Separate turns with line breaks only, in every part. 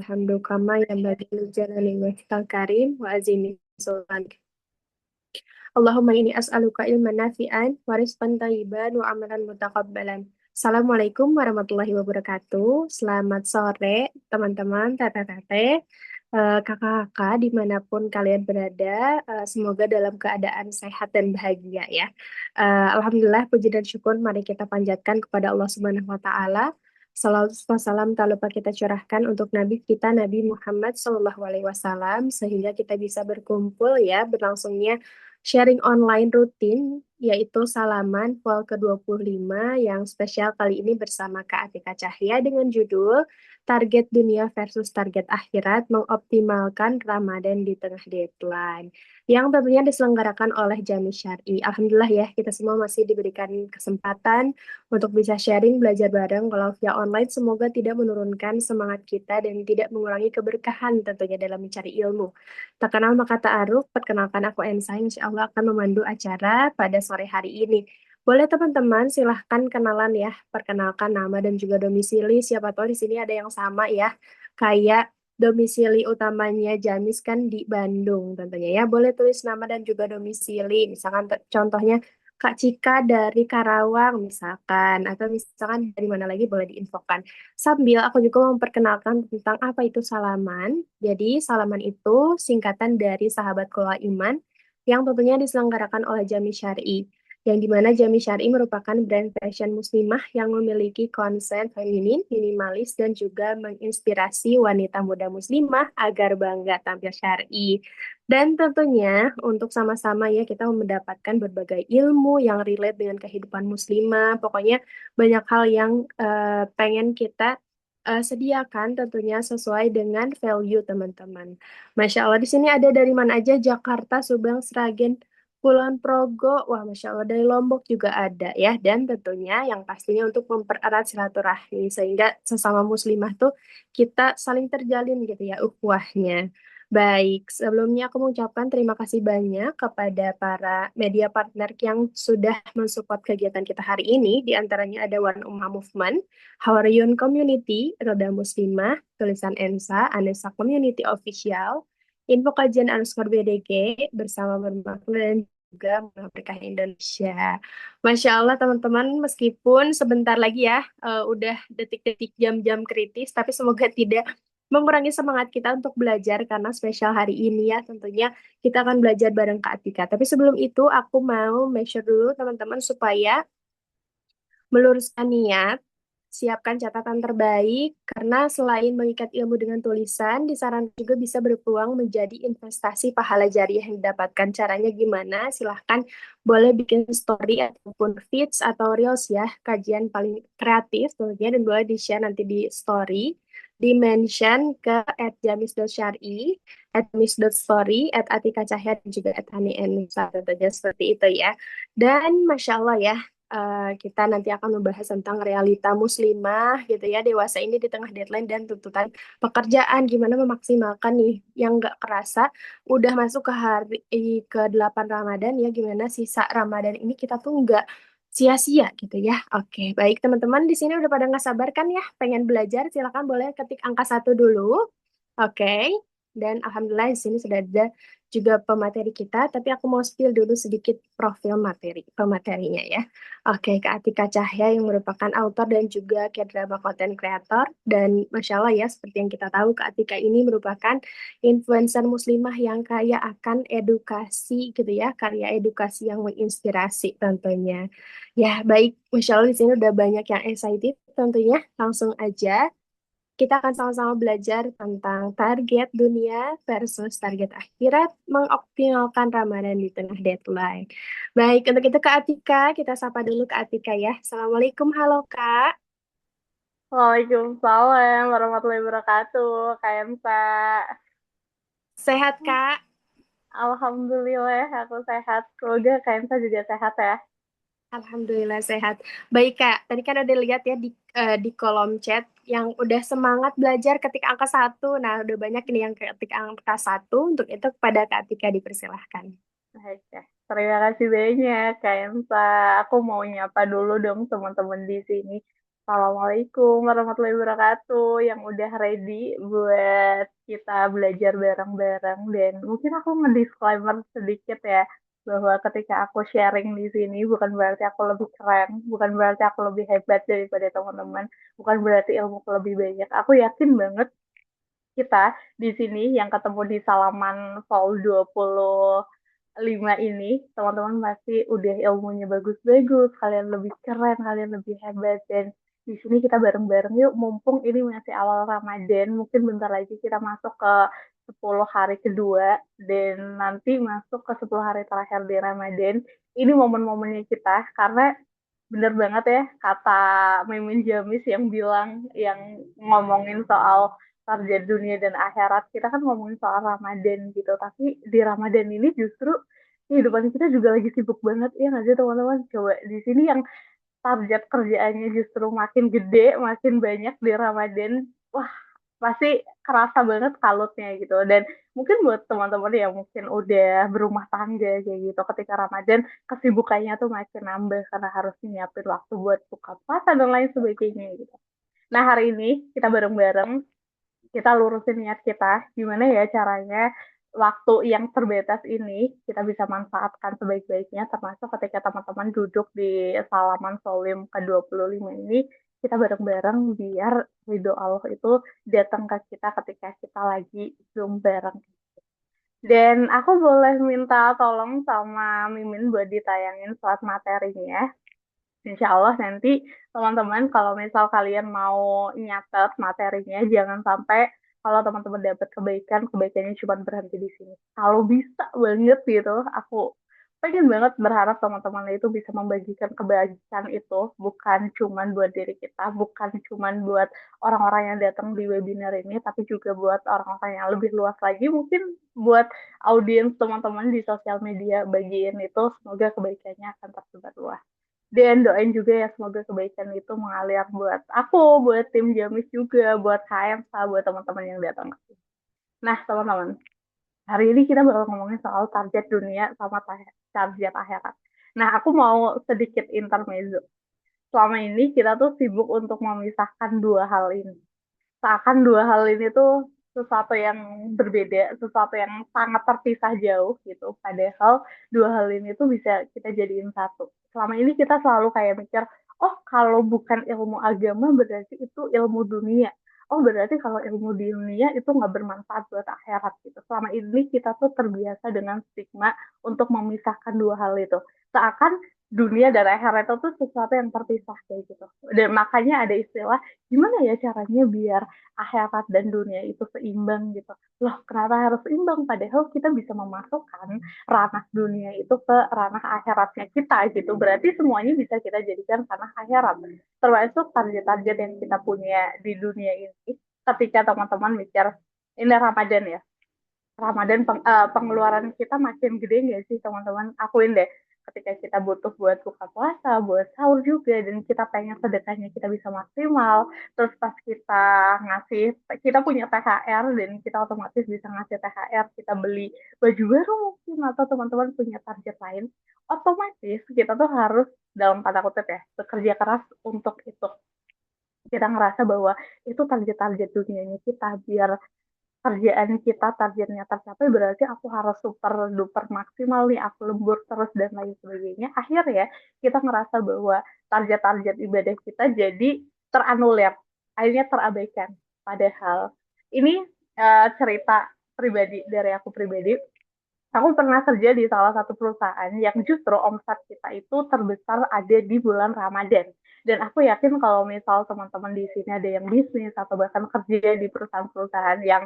Alhamdulillah kama yang bagi jalani wajhal karim wa azimi sultan. Allahumma inni as'aluka ilman nafi'an wa rizqan thayyiban wa amalan mutaqabbalan. Assalamualaikum warahmatullahi wabarakatuh. Selamat sore teman-teman, tete-tete, kakak-kakak dimanapun kalian berada. Semoga dalam keadaan sehat dan bahagia ya. Alhamdulillah puji dan syukur mari kita panjatkan kepada Allah Subhanahu wa taala. Salawat salam tak lupa kita curahkan untuk Nabi kita Nabi Muhammad Shallallahu Alaihi Wasallam sehingga kita bisa berkumpul ya berlangsungnya sharing online rutin yaitu Salaman Pol ke-25 yang spesial kali ini bersama Kak Atika Cahya dengan judul Target Dunia versus Target Akhirat Mengoptimalkan Ramadan di Tengah Deadline yang tentunya diselenggarakan oleh Jami Syar'i. Alhamdulillah ya kita semua masih diberikan kesempatan untuk bisa sharing belajar bareng kalau via online semoga tidak menurunkan semangat kita dan tidak mengurangi keberkahan tentunya dalam mencari ilmu. Tak kenal maka ta'aruf, perkenalkan aku Ensa, insya Allah akan memandu acara pada sore hari ini. Boleh teman-teman, silahkan kenalan ya, perkenalkan nama dan juga domisili, siapa tahu di sini ada yang sama ya, kayak domisili utamanya Jamis kan di Bandung tentunya ya, boleh tulis nama dan juga domisili, misalkan contohnya Kak Cika dari Karawang misalkan, atau misalkan dari mana lagi boleh diinfokan. Sambil aku juga memperkenalkan tentang apa itu salaman. Jadi, salaman itu singkatan dari Sahabat Keluar Iman yang tentunya diselenggarakan oleh Jami Syar'i. Yang dimana Jami Syar'i merupakan brand fashion muslimah yang memiliki konsep feminin, minimalis, dan juga menginspirasi wanita muda muslimah agar bangga tampil syar'i. Dan tentunya untuk sama-sama ya kita mendapatkan berbagai ilmu yang relate dengan kehidupan muslimah. Pokoknya banyak hal yang pengen kita sediakan tentunya sesuai dengan value teman-teman. Masya Allah, di sini ada dari mana aja? Jakarta, Subang, Sragen, Kulon Progo. Wah, Masya Allah, dari Lombok juga ada ya. Dan tentunya yang pastinya untuk mempererat silaturahmi sehingga sesama muslimah tuh kita saling terjalin gitu ya ukhuwahnya. Baik, sebelumnya aku mengucapkan terima kasih banyak kepada para media partner yang sudah mensupport kegiatan kita hari ini. Di antaranya ada One Ummah Movement, Hawariyun Community, Roda Muslimah, Tulisan Ensa, Anessa Community Official, Info Kajian underscore BDG, Bersama Bermakna, dan juga Munah Berkah Indonesia. Masya Allah teman-teman, meskipun sebentar lagi ya, udah detik-detik jam-jam kritis, tapi semoga tidak mengurangi semangat kita untuk belajar karena spesial hari ini ya tentunya kita akan belajar bareng Kak Atika. Tapi sebelum itu aku mau make sure dulu teman-teman supaya meluruskan niat, siapkan catatan terbaik, karena selain mengikat ilmu dengan tulisan, disarankan juga bisa berpeluang menjadi investasi pahala jariah yang didapatkan. Caranya gimana? Silahkan boleh bikin story ataupun feeds atau reels ya, kajian paling kreatif tentunya, dan boleh di-share nanti di story, di-mention ke @jamis.syari, @mis.story, @atika cahya, dan juga @hani_enisa, tentunya seperti itu ya. Dan Masya Allah ya, kita nanti akan membahas tentang realita muslimah gitu ya dewasa ini di tengah deadline dan tuntutan pekerjaan gimana memaksimalkan nih yang nggak kerasa udah masuk ke hari ke-8 Ramadan ya gimana sisa Ramadan ini kita tuh nggak sia-sia gitu ya. Oke, baik teman-teman di sini udah pada nggak sabar kan ya pengen belajar silakan boleh ketik angka 1 dulu. Oke. Dan alhamdulillah di sini sudah ada juga pemateri kita, tapi aku mau spill dulu sedikit profil pematerinya ya. Oke, Kak Atika Cahya yang merupakan author dan juga K-drama content creator. Dan Masya Allah ya, seperti yang kita tahu, Kak Atika ini merupakan influencer muslimah yang kaya akan edukasi gitu ya, karya edukasi yang menginspirasi tentunya. Ya, baik, Masya Allah di sini udah banyak yang excited tentunya. Langsung aja kita akan sama-sama belajar tentang target dunia versus target akhirat, mengoptimalkan Ramadan di tengah deadline. Baik, untuk itu Kak Atika, kita sapa dulu Kak Atika ya. Assalamualaikum, halo Kak.
Waalaikumsalam warahmatullahi wabarakatuh, Kak Emsa.
Sehat Kak?
Alhamdulillah aku sehat. Semoga Kak Emsa juga sehat ya.
Alhamdulillah sehat. Baik Kak, tadi kan ada lihat ya di kolom chat yang udah semangat belajar ketik angka 1. Nah, udah banyak nih yang ketik angka 1. Untuk itu kepada Kak Atika dipersilahkan.
Oke. Terima kasih banyak, Kak Emsa. Aku mau nyapa dulu dong teman-teman di sini. Assalamualaikum warahmatullahi wabarakatuh. Yang udah ready buat kita belajar bareng-bareng. Dan mungkin aku nge-disclaimer sedikit ya, bahwa ketika aku sharing di sini bukan berarti aku lebih keren, bukan berarti aku lebih hebat daripada teman-teman, bukan berarti ilmuku lebih banyak. Aku yakin banget kita di sini yang ketemu di Salaman Vol 25 ini, teman-teman pasti udah ilmunya bagus-bagus, kalian lebih keren, kalian lebih hebat, dan di sini kita bareng-bareng yuk, mumpung ini masih awal Ramadan, mungkin bentar lagi kita masuk ke 10 hari kedua, dan nanti masuk ke 10 hari terakhir di Ramadan. Ini momen-momennya kita, karena bener banget ya kata Mimin Jamis yang bilang, yang ngomongin soal target dunia dan akhirat. Kita kan ngomongin soal Ramadan gitu, tapi di Ramadan ini justru kehidupan kita juga lagi sibuk banget ya nggak sih teman-teman? Coba di sini yang target kerjaannya justru makin gede, makin banyak di Ramadan. Wah, pasti kerasa banget kalutnya gitu. Dan mungkin buat teman-teman yang mungkin udah berumah tangga kayak gitu, ketika Ramadan kesibukannya tuh makin nambah karena harus nyiapin waktu buat buka puasa dan lain sebagainya gitu. Nah, hari ini kita bareng-bareng, kita lurusin niat kita, gimana ya caranya waktu yang terbatas ini kita bisa manfaatkan sebaik-baiknya, termasuk ketika teman-teman duduk di salaman solim ke-25 ini, kita bareng-bareng biar ridho Allah itu datang ke kita ketika kita lagi Zoom bareng. Dan aku boleh minta tolong sama Mimin buat ditayangin slide materinya. Insya Allah nanti teman-teman kalau misal kalian mau nyatet materinya, jangan sampai kalau teman-teman dapat kebaikan, kebaikannya cuma berhenti di sini. Kalau bisa banget gitu, aku pengen banget berharap teman-teman itu bisa membagikan kebaikan itu, bukan cuma buat diri kita, bukan cuma buat orang-orang yang datang di webinar ini, tapi juga buat orang-orang yang lebih luas lagi, mungkin buat audiens teman-teman di sosial media, bagiin itu, semoga kebaikannya akan tersebar luas. Dan doain juga ya semoga kebaikan itu mengalir buat aku, buat tim Jamis juga, buat KM, buat teman-teman yang datang. Nah, teman-teman, hari ini kita bakal ngomongin soal target dunia sama target akhirat. Nah, aku mau sedikit intermezzo. Selama ini kita tuh sibuk untuk memisahkan dua hal ini. Seakan dua hal ini tuh sesuatu yang berbeda, sesuatu yang sangat terpisah jauh gitu. Padahal dua hal ini tuh bisa kita jadiin satu. Selama ini kita selalu kayak mikir, oh kalau bukan ilmu agama berarti itu ilmu dunia. Oh berarti kalau ilmu dunia itu nggak bermanfaat buat akhirat gitu. Selama ini kita tuh terbiasa dengan stigma untuk memisahkan dua hal itu. Seakan dunia dan akhirat itu tuh sesuatu yang terpisah kayak gitu. Dan makanya ada istilah, gimana ya caranya biar akhirat dan dunia itu seimbang gitu. Loh, kenapa harus seimbang? Padahal kita bisa memasukkan ranah dunia itu ke ranah akhiratnya kita gitu. Berarti semuanya bisa kita jadikan ranah akhirat. Termasuk target-target yang kita punya di dunia ini. Ketika teman-teman mikir, ini Ramadan ya, Ramadan pengeluaran kita makin gede nggak sih teman-teman? Akuin deh, ketika kita butuh buat buka puasa, buat sahur juga, dan kita pengen sedekahnya kita bisa maksimal, terus pas kita ngasih, kita punya THR dan kita otomatis bisa ngasih THR, kita beli baju baru mungkin, atau teman-teman punya target lain, otomatis kita tuh harus dalam tanda kutip ya, bekerja keras untuk itu. Kita ngerasa bahwa itu target-target dunianya kita, biar kerjaan kita targetnya tercapai berarti aku harus super duper maksimal nih, aku lembur terus dan lain sebagainya. Akhirnya kita ngerasa bahwa target-target ibadah kita jadi teranulir, akhirnya terabaikan. Padahal ini cerita pribadi dari aku pribadi. Aku pernah kerja di salah satu perusahaan yang justru omset kita itu terbesar ada di bulan Ramadan. Dan aku yakin kalau misal teman-teman di sini ada yang bisnis atau bahkan kerja di perusahaan-perusahaan yang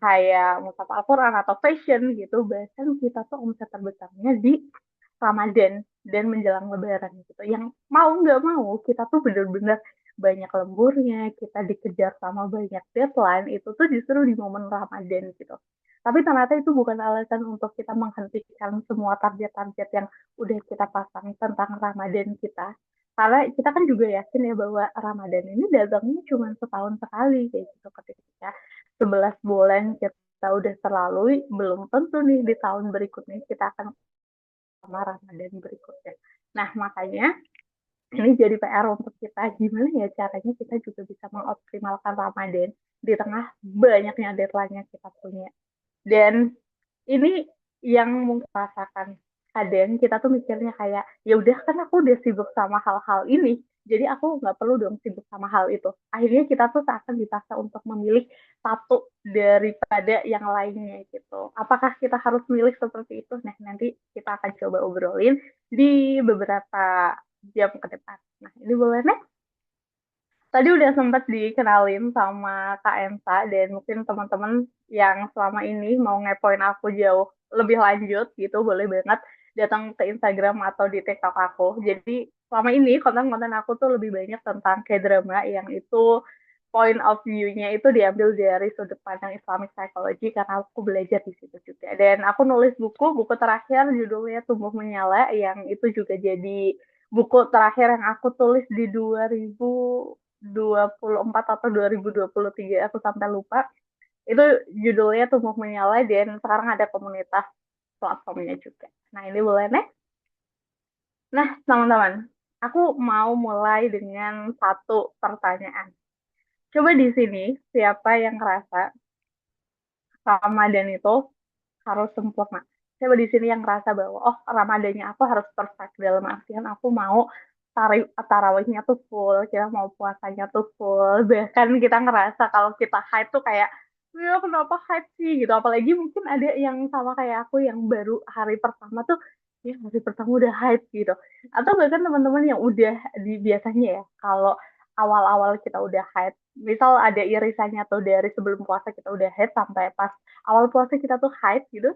kayak Mustafa Al-Quran atau fashion gitu, bahkan kita tuh omset terbesarnya di Ramadan dan menjelang Lebaran gitu. Yang mau nggak mau kita tuh bener-bener banyak lemburnya, kita dikejar sama banyak deadline, itu tuh justru di momen Ramadan gitu. Tapi ternyata itu bukan alasan untuk kita menghentikan semua target-target yang udah kita pasang tentang Ramadan kita. Karena kita kan juga yakin ya bahwa Ramadan ini datangnya cuma setahun sekali kayak gitu, ketika 11 bulan kita udah terlalui, belum tentu nih di tahun berikutnya kita akan sama Ramadan berikutnya. Nah, makanya ini jadi PR untuk kita, gimana ya caranya kita juga bisa mengoptimalkan Ramadan di tengah banyaknya deadline yang kita punya. Dan ini yang mungkin rasakan, kadang kita tuh mikirnya kayak ya udah kan aku udah sibuk sama hal-hal ini, jadi aku nggak perlu dong sibuk sama hal itu. Akhirnya kita tuh akan dipaksa untuk memilih satu daripada yang lainnya gitu. Apakah kita harus milih seperti itu? Nah, nanti kita akan coba obrolin di beberapa jam ke depan. Nah, ini boleh nih. Tadi udah sempat dikenalin sama Kak Ensa, dan mungkin teman-teman yang selama ini mau ngepoin aku jauh lebih lanjut gitu, boleh banget datang ke Instagram atau di TikTok aku. Jadi selama ini konten-konten aku tuh lebih banyak tentang K-drama yang itu point of view-nya itu diambil dari sudut pandang Islamic Psychology, karena aku belajar di situ juga. Dan aku nulis buku terakhir judulnya Tumbuh Menyala, yang itu juga jadi buku terakhir yang aku tulis di 2024 atau 2023, aku sampai lupa. Itu judulnya Tumbuh Menyala, dan sekarang ada komunitas platformnya juga. Nah, ini boleh nih. Nah, teman-teman, aku mau mulai dengan satu pertanyaan. Coba di sini, siapa yang ngerasa Ramadan itu harus sempurna? Coba di sini yang ngerasa bahwa, oh, Ramadannya aku harus perfect. Dalam artian aku mau tarawihnya tuh full, kita mau puasanya tuh full. Bahkan kita ngerasa kalau kita haid tuh kayak, ya kenapa haid sih gitu. Apalagi mungkin ada yang sama kayak aku yang baru hari pertama tuh, ya hari pertama udah haid gitu. Atau bahkan teman-teman yang udah biasanya ya, kalau awal-awal kita udah haid, misal ada irisannya tuh dari sebelum puasa kita udah haid sampai pas awal puasa kita tuh haid gitu,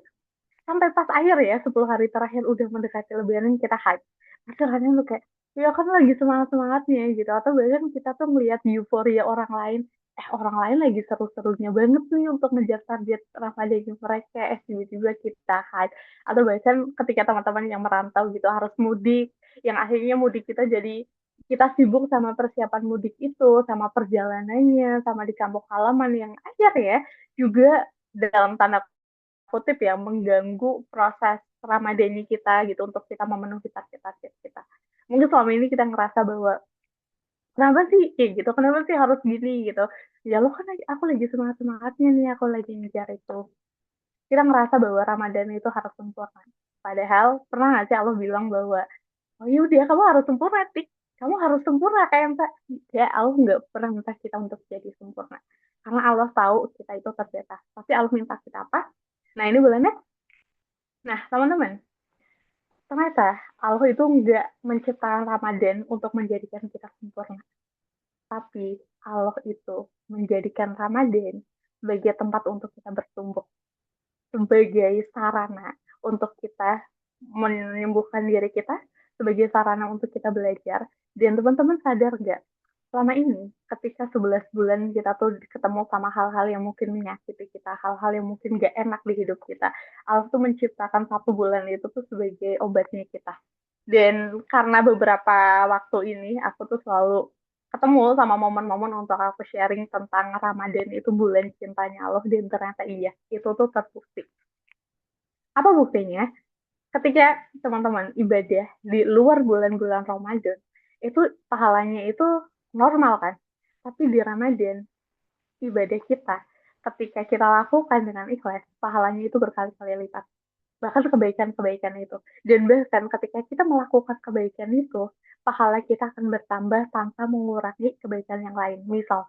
sampai pas akhir ya 10 hari terakhir udah mendekati lebaran kita hype. Pasti kadang tuh kayak ya kan lagi semangat semangatnya gitu, atau bahkan kita tuh melihat euforia orang lain, orang lain lagi seru-serunya banget nih untuk ngejar target Ramadan mereka, tiba-tiba kita hype. Atau bahkan ketika teman-teman yang merantau gitu harus mudik, yang akhirnya mudik kita jadi kita sibuk sama persiapan mudik itu, sama perjalanannya, sama di kampung halaman yang akhirnya juga dalam tanda kutip ya mengganggu proses Ramadhani kita gitu untuk kita memenuhi target-target kita. Mungkin selama ini kita ngerasa bahwa kenapa sih kayak gitu, kenapa sih harus gini gitu. Ya lo kan aku lagi semangat-semangatnya nih, aku lagi ngejar itu. Kita ngerasa bahwa Ramadan itu harus sempurna. Padahal pernah nggak sih Allah bilang bahwa oh yaudah kamu harus sempurna, tik. Kamu harus sempurna kayak minta. Ya Allah nggak pernah minta kita untuk jadi sempurna. Karena Allah tahu kita itu terbatas. Tapi Allah minta kita apa? Nah, ini bulannya. Nah, teman-teman, ternyata Allah itu nggak menciptakan Ramadan untuk menjadikan kita sempurna. Tapi Allah itu menjadikan Ramadan sebagai tempat untuk kita bertumbuh, sebagai sarana untuk kita menyembuhkan diri kita, sebagai sarana untuk kita belajar. Dan teman-teman sadar nggak, selama ini ketika 11 bulan kita tuh ketemu sama hal-hal yang mungkin menyakiti kita, hal-hal yang mungkin gak enak di hidup kita, Allah tuh menciptakan 1 bulan itu tuh sebagai obatnya kita. Dan karena beberapa waktu ini aku tuh selalu ketemu sama momen-momen untuk aku sharing tentang Ramadan itu bulan cintanya Allah, dan ternyata iya itu tuh terbukti. Apa buktinya? Ketika teman-teman ibadah di luar bulan-bulan Ramadan, itu pahalanya itu normal kan. Tapi di Ramadan, ibadah kita, ketika kita lakukan dengan ikhlas, pahalanya itu berkali-kali lipat. Bahkan kebaikan-kebaikan itu. Dan bahkan ketika kita melakukan kebaikan itu, pahala kita akan bertambah tanpa mengurangi kebaikan yang lain. Misal,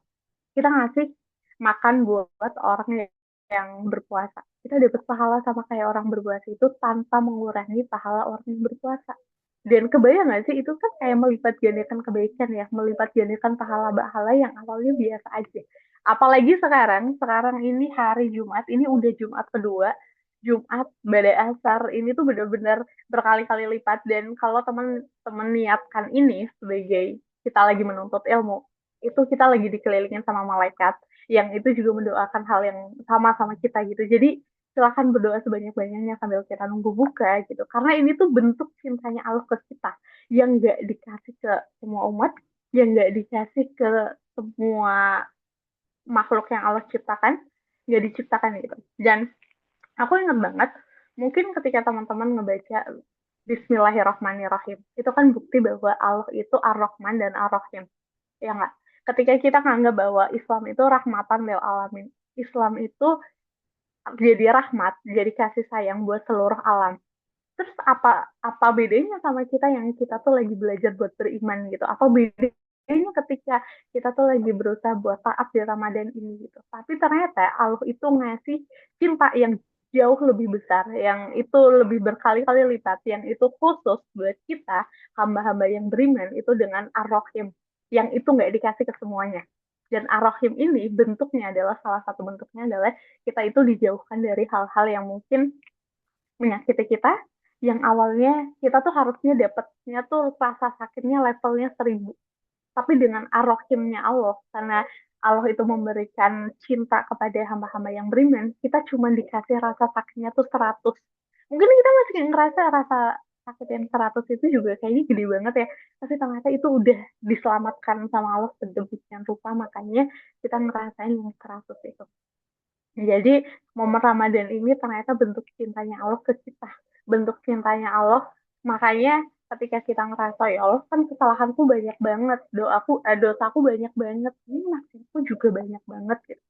kita ngasih makan buat orang yang berpuasa. Kita dapat pahala sama kayak orang berpuasa itu tanpa mengurangi pahala orang yang berpuasa. Dan kebayang nggak sih, itu kan kayak melipat gandakan kebaikan ya, melipat gandakan pahala-pahala yang awalnya biasa aja. Apalagi sekarang ini hari Jumat, ini udah Jumat kedua, Jumat pada asar, ini tuh benar-benar berkali-kali lipat. Dan kalau teman-teman niatkan ini sebagai kita lagi menuntut ilmu, itu kita lagi dikelilingin sama malaikat yang itu juga mendoakan hal yang sama-sama kita gitu. Jadi silahkan berdoa sebanyak-banyaknya sambil kita nunggu buka gitu. Karena ini tuh bentuk cintanya Allah ke kita yang nggak dikasih ke semua umat, yang nggak dikasih ke semua makhluk yang Allah ciptakan, nggak diciptakan gitu. Dan aku ingat banget, mungkin ketika teman-teman ngebaca Bismillahirrahmanirrahim. Itu kan bukti bahwa Allah itu Ar-Rahman dan Ar-Rahim. Ya nggak? Ketika kita nganggap bahwa Islam itu rahmatan lil alamin, Islam itu jadi rahmat, jadi kasih sayang buat seluruh alam. Terus apa apa bedanya sama kita yang kita tuh lagi belajar buat beriman gitu? Apa bedanya ketika kita tuh lagi berusaha buat taat di Ramadan ini gitu? Tapi ternyata Allah itu ngasih cinta yang jauh lebih besar, yang itu lebih berkali-kali lipat, yang itu khusus buat kita hamba-hamba yang beriman itu dengan Ar-Rahim, yang itu nggak dikasih ke semuanya. Dan Ar-Rahim ini bentuknya adalah salah satu bentuknya adalah kita itu dijauhkan dari hal-hal yang mungkin menyakiti kita, yang awalnya kita tuh harusnya dapatnya tuh rasa sakitnya levelnya 1000. Tapi dengan ar-Rahimnya Allah, karena Allah itu memberikan cinta kepada hamba-hamba yang beriman, kita cuma dikasih rasa sakitnya tuh 100. Mungkin kita masih ngerasa rasa sakit yang 100 itu juga kayaknya gede banget ya. Tapi ternyata itu udah diselamatkan sama Allah sedemikian rupa, makanya kita ngerasain yang 100 itu. Jadi momen Ramadan ini ternyata bentuk cintanya Allah ke kita. Bentuk cintanya Allah. Makanya ketika kita ngerasa ya Allah kan kesalahanku banyak banget, dosaku banyak banget, ini maksudku juga banyak banget gitu.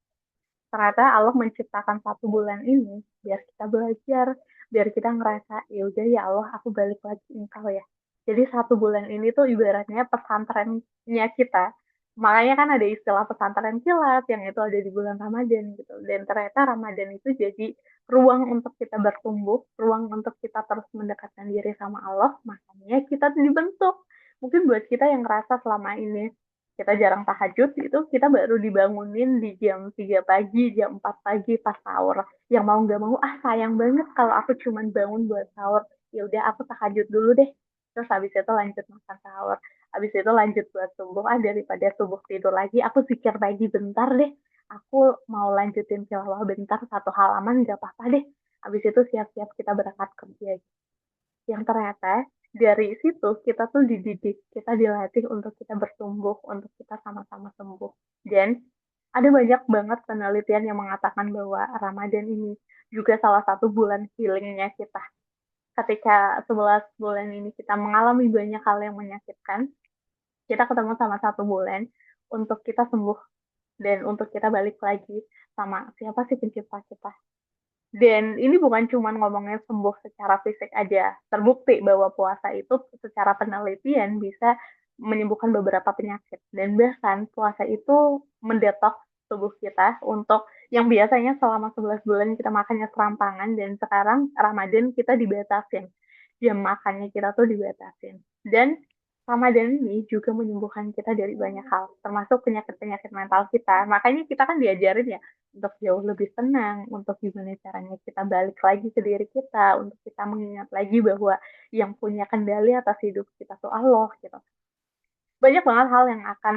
Ternyata Allah menciptakan 1 bulan ini biar kita belajar, biar kita ngerasa ya udah ya Allah aku balik lagi engkau ya. Jadi 1 bulan ini tuh ibaratnya pesantrennya kita. Makanya kan ada istilah pesantren kilat yang itu ada di bulan Ramadan gitu. Dan ternyata Ramadan itu jadi ruang untuk kita bertumbuh, ruang untuk kita terus mendekatkan diri sama Allah. Makanya kita tuh dibentuk. Mungkin buat kita yang ngerasa selama ini kita jarang tahajud itu kita baru dibangunin di jam 3 pagi, jam 4 pagi pas sahur. Yang mau nggak mau, ah sayang banget kalau aku cuman bangun buat sahur. Ya udah aku tahajud dulu deh. Terus habis itu lanjut makan sahur. Habis itu lanjut buat subuh. Ah daripada subuh tidur lagi, aku zikir pagi bentar deh. Aku mau lanjutin tilawah bentar 1 halaman nggak apa-apa deh. Habis itu siap-siap kita berangkat kerja yang ternyata dari situ kita tuh dididik, kita dilatih untuk kita bertumbuh, untuk kita sama-sama sembuh. Dan ada banyak banget penelitian yang mengatakan bahwa Ramadan ini juga salah satu bulan healingnya kita. Ketika 11 bulan ini kita mengalami banyak hal yang menyakitkan, kita ketemu sama 1 bulan untuk kita sembuh dan untuk kita balik lagi sama siapa sih pencipta kita. Dan ini bukan cuma ngomongnya sembuh secara fisik aja. Terbukti bahwa puasa itu secara penelitian bisa menyembuhkan beberapa penyakit. Dan bahkan puasa itu mendetoks tubuh kita untuk yang biasanya selama 11 bulan kita makannya serampangan dan sekarang Ramadan kita dibatasin. Jam makannya kita tuh dibatasin. Dan Ramadan ini juga menyembuhkan kita dari banyak hal, termasuk penyakit-penyakit mental kita. Makanya kita kan diajarin ya untuk jauh lebih tenang, untuk gimana caranya kita balik lagi ke diri kita, untuk kita mengingat lagi bahwa yang punya kendali atas hidup kita tuh Allah gitu. Banyak banget hal yang akan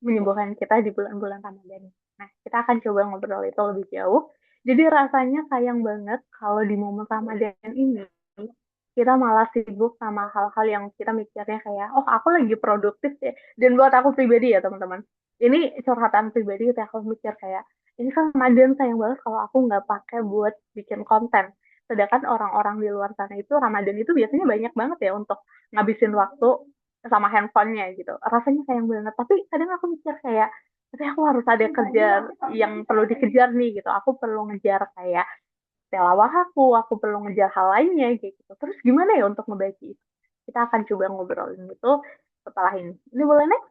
menyembuhkan kita di bulan-bulan Ramadan. Nah, kita akan coba ngobrol itu lebih jauh. Jadi rasanya sayang banget kalau di momen Ramadan ini kita malah sibuk sama hal-hal yang kita mikirnya kayak, oh aku lagi produktif ya. Dan buat aku pribadi ya teman-teman, ini curhatan pribadi kayak aku mikir kayak, ini kan Ramadan sayang banget kalau aku nggak pakai buat bikin konten. Sedangkan orang-orang di luar sana itu Ramadan itu biasanya banyak banget ya untuk ngabisin waktu sama handphonenya gitu. Rasanya sayang banget. Tapi kadang aku mikir kayak, tapi aku harus ada kerja yang perlu dikejar nih gitu. Aku perlu ngejar kayak telawah aku perlu ngejar hal lainnya kayak gitu. Terus gimana ya untuk ngebagi itu? Kita akan coba ngobrolin itu setelah ini. Ini boleh next?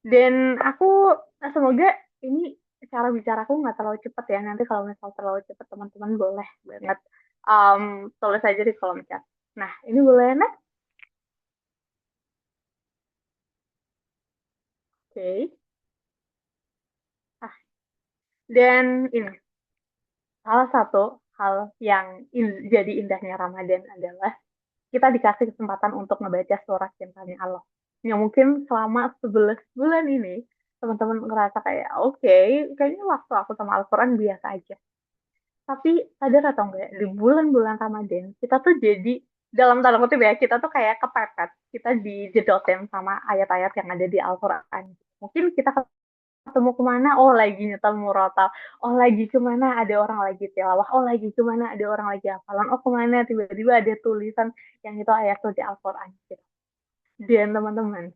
Dan aku semoga ini cara bicaraku nggak terlalu cepat ya. Nanti kalau misal terlalu cepat teman-teman boleh banget tulis aja di kolom chat. Nah, ini boleh next? Oke. Okay. Ah, dan ini salah satu hal yang jadi indahnya Ramadan adalah kita dikasih kesempatan untuk ngebaca surat cintanya Allah. Yang mungkin selama 11 bulan ini, teman-teman ngerasa kayak, oke, okay, kayaknya waktu aku sama Al-Quran biasa aja. Tapi sadar atau enggak, di bulan-bulan Ramadan, kita tuh jadi, dalam tanda kutip ya, kita tuh kayak kepepet. Kita dijedotin sama ayat-ayat yang ada di Al-Quran. Mungkin kita ketemu kemana, oh lagi nyetel murotal, oh lagi kemana ada orang lagi tilawah, oh lagi kemana ada orang lagi hafalan, oh kemana tiba-tiba ada tulisan yang itu ayat suci Al-Quran gitu. Dan teman-teman,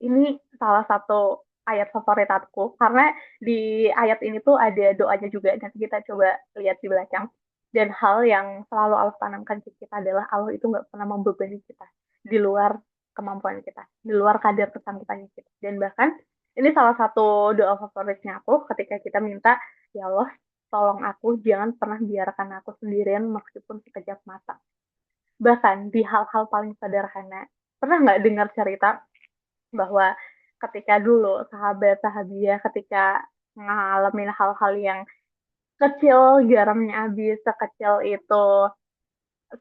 ini salah satu ayat favorit aku karena di ayat ini tuh ada doanya juga. Nanti kita coba lihat di belakang. Dan hal yang selalu Allah tanamkan ke kita adalah Allah itu nggak pernah membebani kita di luar kemampuan kita, di luar kadar kesanggupan kita. Dan bahkan ini salah satu doa favoritnya aku ketika kita minta, ya Allah, tolong aku jangan pernah biarkan aku sendirian meskipun sekejap mata. Bahkan di hal-hal paling sederhana, pernah nggak dengar cerita bahwa ketika dulu sahabat-sahabiah ketika ngalamin hal-hal yang kecil garamnya habis, sekecil itu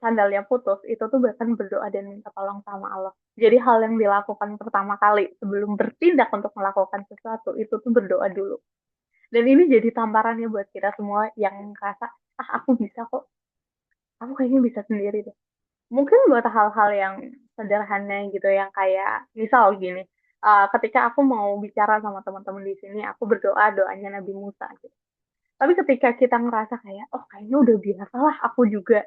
sandalnya putus, itu tuh bahkan berdoa dan minta tolong sama Allah. Jadi hal yang dilakukan pertama kali sebelum bertindak untuk melakukan sesuatu itu tuh berdoa dulu. Dan ini jadi tamparannya buat kita semua yang ngerasa, ah aku bisa kok, aku kayaknya bisa sendiri deh. Mungkin buat hal-hal yang sederhana gitu, yang kayak misal gini, ketika aku mau bicara sama teman-teman di sini, aku berdoa doanya Nabi Musa gitu. Tapi ketika kita ngerasa kayak, oh kayaknya udah biasa lah aku juga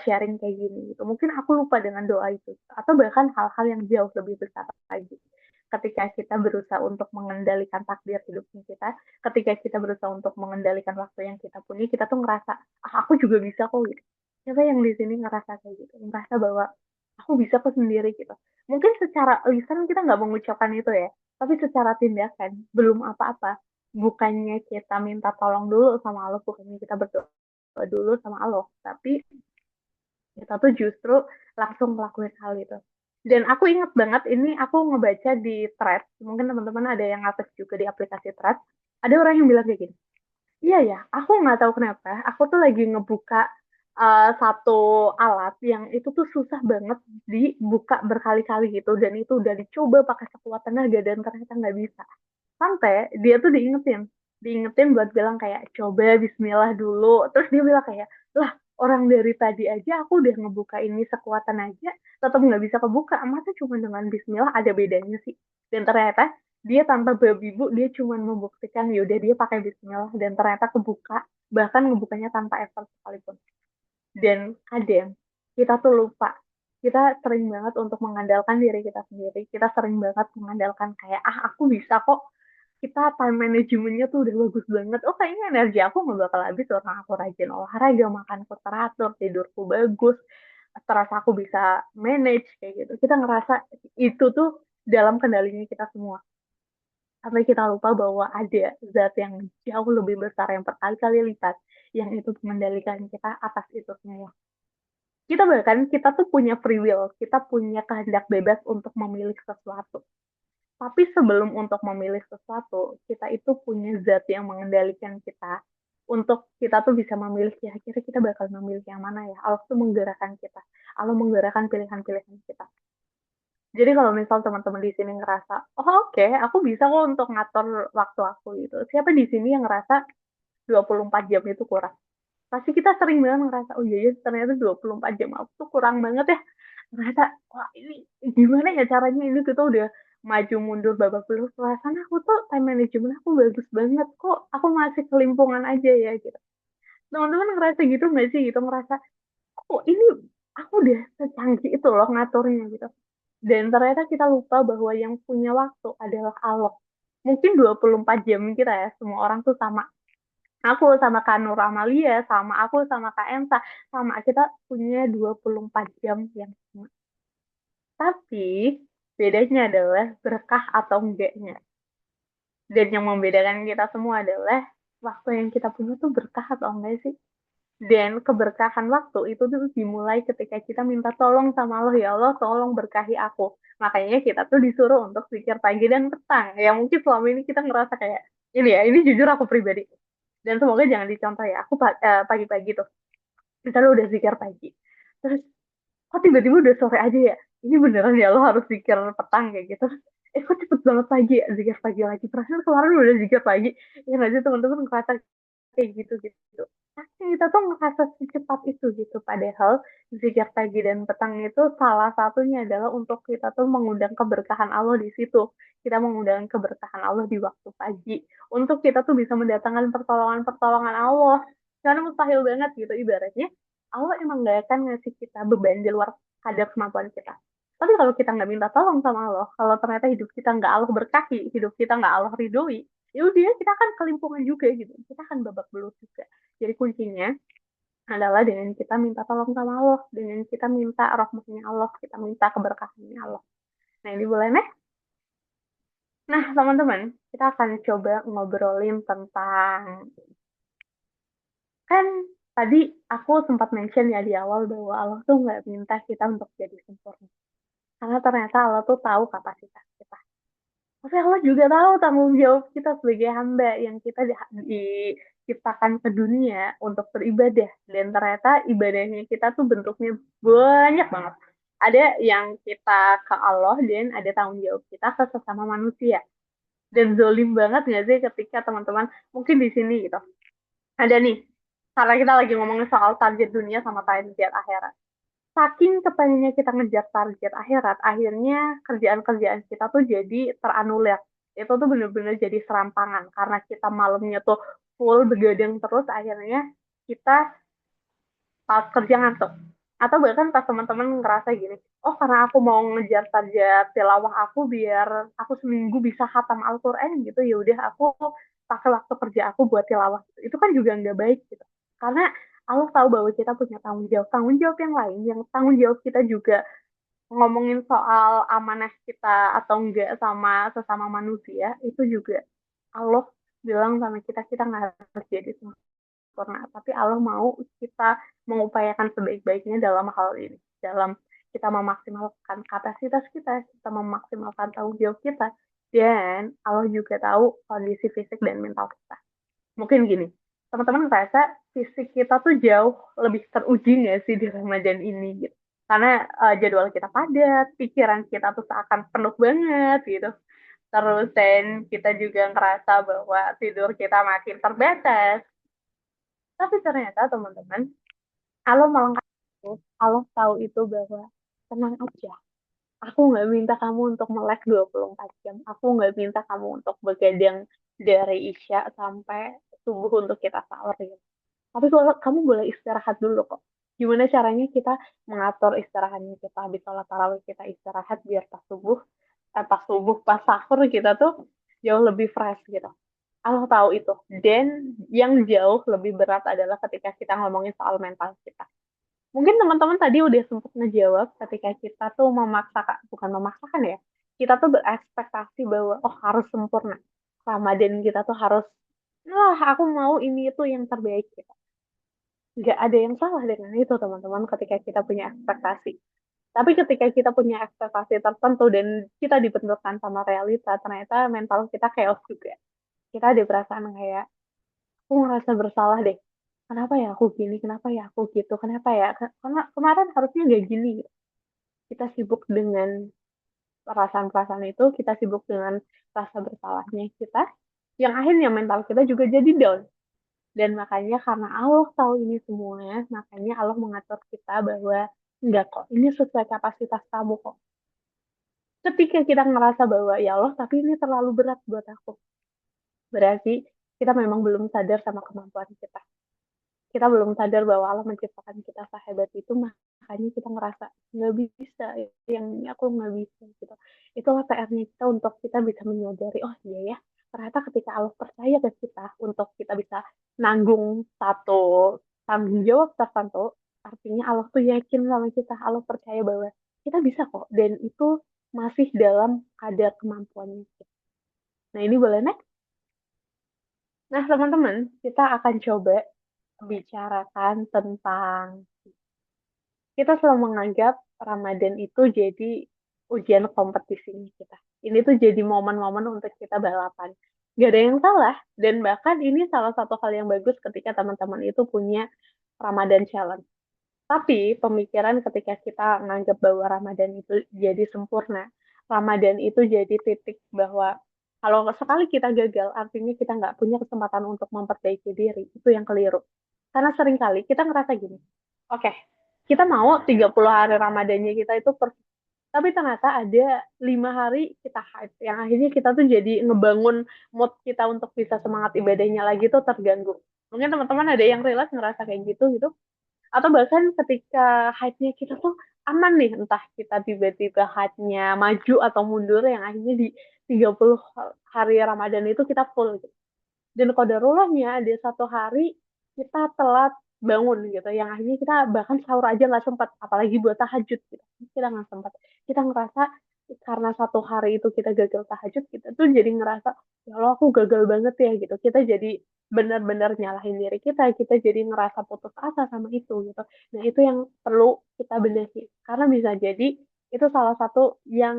sharing kayak gini gitu. Mungkin aku lupa dengan doa itu. Atau bahkan hal-hal yang jauh lebih besar lagi. Ketika kita berusaha untuk mengendalikan takdir hidupnya kita, ketika kita berusaha untuk mengendalikan waktu yang kita punya, kita tuh ngerasa, ah aku juga bisa kok gitu. Siapa yang di sini ngerasa kayak gitu? Ngerasa bahwa aku bisa kok sendiri gitu. Mungkin secara lisan kita nggak mengucapkan itu ya, tapi secara tindakan belum apa-apa, bukannya kita minta tolong dulu sama Allah, bukannya kita berdoa dulu sama Allah, tapi kita tuh justru langsung ngelakuin hal itu. Dan aku ingat banget ini aku ngebaca di thread, mungkin teman-teman ada yang aktif juga di aplikasi thread, ada orang yang bilang kayak gini, iya ya, aku nggak tahu kenapa, aku tuh lagi ngebuka satu alat yang itu tuh susah banget dibuka berkali-kali gitu, dan itu udah dicoba pakai sekuat tenaga dan ternyata nggak bisa. Sampai dia tuh diingetin buat bilang kayak coba Bismillah dulu. Terus dia bilang kayak, lah orang dari tadi aja aku udah ngebuka ini sekuatan aja, tetap nggak bisa kebuka. Masa cuma dengan Bismillah ada bedanya sih? Dan ternyata dia tanpa babi bu, dia cuma membuktikan yaudah dia pakai Bismillah dan ternyata kebuka, bahkan ngebukanya tanpa effort sekalipun. Dan kadang kita tuh lupa, kita sering banget untuk mengandalkan diri kita sendiri, kita sering banget mengandalkan kayak, ah aku bisa kok, kita time manajemennya tuh udah bagus banget. Oh kayaknya energi aku nggak bakal habis orang aku rajin olahraga, makanku teratur, tidurku bagus, terasa aku bisa manage kayak gitu. Kita ngerasa itu tuh dalam kendalinya kita semua. Sampai kita lupa bahwa ada zat yang jauh lebih besar yang berkali-kali lipat yang itu mengendalikan kita atas itu semua. Kita bahkan kita tuh punya free will, kita punya kehendak bebas untuk memilih sesuatu. Tapi sebelum untuk memilih sesuatu, kita itu punya zat yang mengendalikan kita untuk kita tuh bisa memilih ya kira kita bakal memilih yang mana ya. Allah tuh menggerakkan kita. Allah menggerakkan pilihan-pilihan kita. Jadi kalau misal teman-teman di sini ngerasa, oh oke, aku bisa kok untuk ngatur waktu aku gitu. Siapa di sini yang ngerasa 24 jam itu kurang? Pasti kita sering banget ngerasa, oh iya, iya ternyata 24 jam aku tuh kurang banget ya. Ngerasa, wah ini gimana ya caranya ini kita udah maju mundur babak belur. Perasaan aku tuh time management aku bagus banget kok. Aku masih kelimpungan aja ya gitu. Teman-teman ngerasa gitu nggak sih gitu? Ngerasa, kok ini aku udah secanggih itu loh ngaturnya gitu. Dan ternyata kita lupa bahwa yang punya waktu adalah Allah. Mungkin 24 jam kita ya, semua orang tuh sama. Aku sama Kak Nur Amalia, sama aku sama Kak Ensa, sama kita punya 24 jam yang sama. Tapi bedanya adalah berkah atau enggaknya. Dan yang membedakan kita semua adalah waktu yang kita punya tuh berkah atau enggak sih? Dan keberkahan waktu itu tuh dimulai ketika kita minta tolong sama Allah, ya Allah tolong berkahi aku. Makanya kita tuh disuruh untuk zikir pagi dan petang. Ya mungkin selama ini kita ngerasa kayak, ini ya, ini jujur aku pribadi. Dan semoga jangan dicontoh ya, aku pagi-pagi tuh, misalnya udah zikir pagi. Terus, kok tiba-tiba udah sore aja ya? Ini beneran ya lo harus zikir petang kayak gitu. Kok cepet banget pagi ya, zikir pagi lagi. Perasaan kemarin udah zikir pagi. Ya nggak sih teman-teman ngerasa kayak gitu gitu. kita tuh ngerasa secepat itu gitu. Padahal zikir pagi dan petang itu salah satunya adalah untuk kita tuh mengundang keberkahan Allah di situ. Kita mengundang keberkahan Allah di waktu pagi. Untuk kita tuh bisa mendatangkan pertolongan-pertolongan Allah. Karena mustahil banget gitu ibaratnya. Allah emang gak akan ngasih kita beban di luar kadar kemampuan kita. Tapi kalau kita nggak minta tolong sama Allah, kalau ternyata hidup kita nggak Allah berkahi, hidup kita nggak Allah ridhoi, ya udah kita akan kelimpungan juga gitu. Kita akan babak belur juga. Jadi kuncinya adalah dengan kita minta tolong sama Allah, dengan kita minta rahmatnya Allah, kita minta keberkahannya Allah. Nah ini boleh nih. Nah teman-teman, kita akan coba ngobrolin tentang, kan tadi aku sempat mention ya di awal bahwa Allah tuh nggak minta kita untuk jadi sempurna. Karena ternyata Allah tuh tahu kapasitas kita. Tapi Allah juga tahu tanggung jawab kita sebagai hamba yang kita diciptakan ke dunia untuk beribadah. Dan ternyata ibadahnya kita tuh bentuknya banyak banget. Ada yang kita ke Allah dan ada tanggung jawab kita ke sesama manusia. Dan zolim banget nggak sih ketika teman-teman mungkin di sini gitu. Ada nih, karena kita lagi ngomongin soal target dunia sama target akhirat. Saking kepengennya kita ngejar target akhirat, akhirnya kerjaan-kerjaan kita tuh jadi teranulir. Itu tuh bener-bener jadi serampangan. Karena kita malamnya tuh full begadang terus, akhirnya kita pas kerja ngantuk. Atau bahkan pas teman-teman ngerasa gini, oh karena aku mau ngejar target tilawah aku biar aku seminggu bisa khatam Al-Quran gitu, ya udah aku pakai waktu kerja aku buat tilawah. Itu kan juga nggak baik gitu. Karena Allah tahu bahwa kita punya tanggung jawab yang lain, yang tanggung jawab kita juga ngomongin soal amanah kita atau enggak sama sesama manusia, itu juga Allah bilang sama kita, kita nggak harus jadi sempurna, tapi Allah mau kita mengupayakan sebaik-baiknya dalam hal ini, dalam kita memaksimalkan kapasitas kita memaksimalkan tanggung jawab kita, dan Allah juga tahu kondisi fisik dan mental kita. Mungkin gini, teman-teman ngerasa fisik kita tuh jauh lebih teruji nggak sih di Ramadan ini gitu. Karena jadwal kita padat, pikiran kita tuh seakan penuh banget gitu. Terus dan kita juga ngerasa bahwa tidur kita makin terbatas. Tapi ternyata teman-teman, Allah melengkapi itu. Allah tahu itu bahwa tenang aja. Aku nggak minta kamu untuk melek 24 jam. Aku nggak minta kamu untuk begadang dari Isya sampai subuh untuk kita sahur gitu. Tapi kalau kamu boleh istirahat dulu kok. Gimana caranya kita mengatur istirahatnya kita, habis sholat tarawih kita istirahat biar pas sahur kita tuh jauh lebih fresh gitu. Allah tahu itu. Dan yang jauh lebih berat adalah ketika kita ngomongin soal mental kita. Mungkin teman-teman tadi udah sempat ngejawab ketika kita tuh memaksakan, bukan memaksakan ya, kita tuh berekspektasi bahwa oh harus sempurna. Ramadan kita tuh harus, wah aku mau ini itu yang terbaik gitu. Nggak ada yang salah dengan itu teman-teman ketika kita punya ekspektasi. Tapi ketika kita punya ekspektasi tertentu dan kita dibenturkan sama realita, ternyata mental kita chaos juga. Kita ada perasaan kayak, aku ngerasa bersalah deh. Kenapa ya aku gini? Kenapa ya aku gitu? Kenapa ya? Karena kemarin harusnya gak gini. Kita sibuk dengan perasaan-perasaan itu, kita sibuk dengan rasa bersalahnya kita, yang akhirnya mental kita juga jadi down. Dan makanya karena Allah tahu ini semua, makanya Allah mengatur kita bahwa enggak kok, ini sesuai kapasitas kamu kok. Ketika kita ngerasa bahwa ya Allah, tapi ini terlalu berat buat aku. Berarti kita memang belum sadar sama kemampuan kita. Kita belum sadar bahwa Allah menciptakan kita sehebat itu, makanya kita ngerasa nggak bisa, yang ini aku nggak bisa gitu. Itulah PR-nya kita untuk kita bisa menyadari, oh iya ya, ternyata ketika Allah percaya ke kita untuk kita bisa nanggung satu tanggung jawab tertentu, artinya Allah tuh yakin sama kita, Allah percaya bahwa kita bisa kok, dan itu masih dalam kadar kemampuannya kita. Nah ini boleh next. Nah teman-teman, kita akan coba bicarakan tentang, kita selalu menganggap Ramadan itu jadi ujian kompetisinya kita. Ini tuh jadi momen-momen untuk kita balapan. Gak ada yang salah. Dan bahkan ini salah satu hal yang bagus ketika teman-teman itu punya Ramadan Challenge. Tapi pemikiran ketika kita menganggap bahwa Ramadan itu jadi sempurna, Ramadan itu jadi titik bahwa kalau sekali kita gagal, artinya kita nggak punya kesempatan untuk memperbaiki diri. Itu yang keliru. Karena sering kali kita ngerasa gini, oke, kita mau 30 hari Ramadannya kita itu perfect. Tapi ternyata ada 5 hari kita hype, yang akhirnya kita tuh jadi ngebangun mood kita untuk bisa semangat ibadahnya lagi tuh terganggu. Mungkin teman-teman ada yang relate ngerasa kayak gitu gitu. Atau bahkan ketika hype-nya kita tuh aman nih, entah kita tiba-tiba hype-nya maju atau mundur, yang akhirnya di 30 hari Ramadan itu kita full gitu. Dan kodarullahnya ada satu hari kita telat bangun gitu, yang akhirnya kita bahkan sahur aja nggak sempat, apalagi buat tahajud gitu. Kita nggak sempat. Kita ngerasa karena satu hari itu kita gagal tahajud, kita tuh jadi ngerasa ya Allah aku gagal banget ya gitu. Kita jadi benar-benar nyalahin diri kita jadi ngerasa putus asa sama itu gitu. Nah itu yang perlu kita benahi, karena bisa jadi itu salah satu yang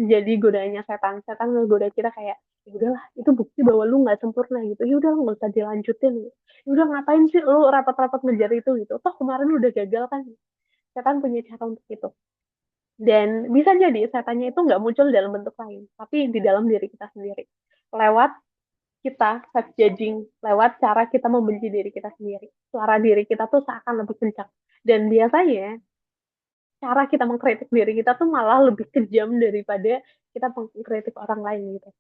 jadi godaannya setan. Setan ngegoda kita kayak, ya udahlah itu bukti bahwa lu nggak sempurna gitu, ya udah lu nggak usah dilanjutin gitu, ya udah ngapain sih lu rapat-rapat ngejar itu gitu, toh kemarin lu udah gagal kan. Setan punya cara untuk itu, dan bisa jadi setannya itu nggak muncul dalam bentuk lain tapi di dalam diri kita sendiri, lewat kita self judging, lewat cara kita membenci diri kita sendiri, suara diri kita tuh seakan lebih kencang. Dan biasanya cara kita mengkritik diri kita tuh malah lebih kejam daripada kita mengkritik orang lain gitu.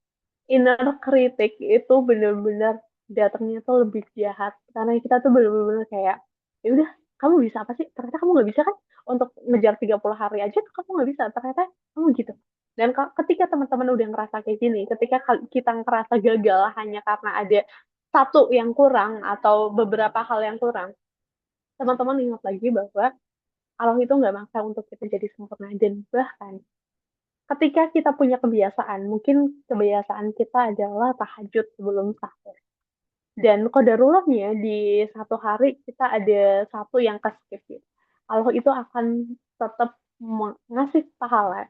Inner kritik itu bener-bener datangnya tuh lebih jahat, karena kita tuh bener-bener kayak, ya udah kamu bisa apa sih, ternyata kamu nggak bisa kan, untuk ngejar 30 hari aja tuh kamu nggak bisa, ternyata kamu gitu. Dan ketika teman-teman udah ngerasa kayak gini, ketika kita ngerasa gagal hanya karena ada satu yang kurang atau beberapa hal yang kurang, teman-teman ingat lagi bahwa Allah itu nggak maksa untuk kita jadi sempurna. Dan bahkan ketika kita punya kebiasaan, mungkin kebiasaan kita adalah tahajud sebelum sahur. Dan kodarullahnya di satu hari kita ada satu yang keskip gitu. Allah itu akan tetap ngasih pahala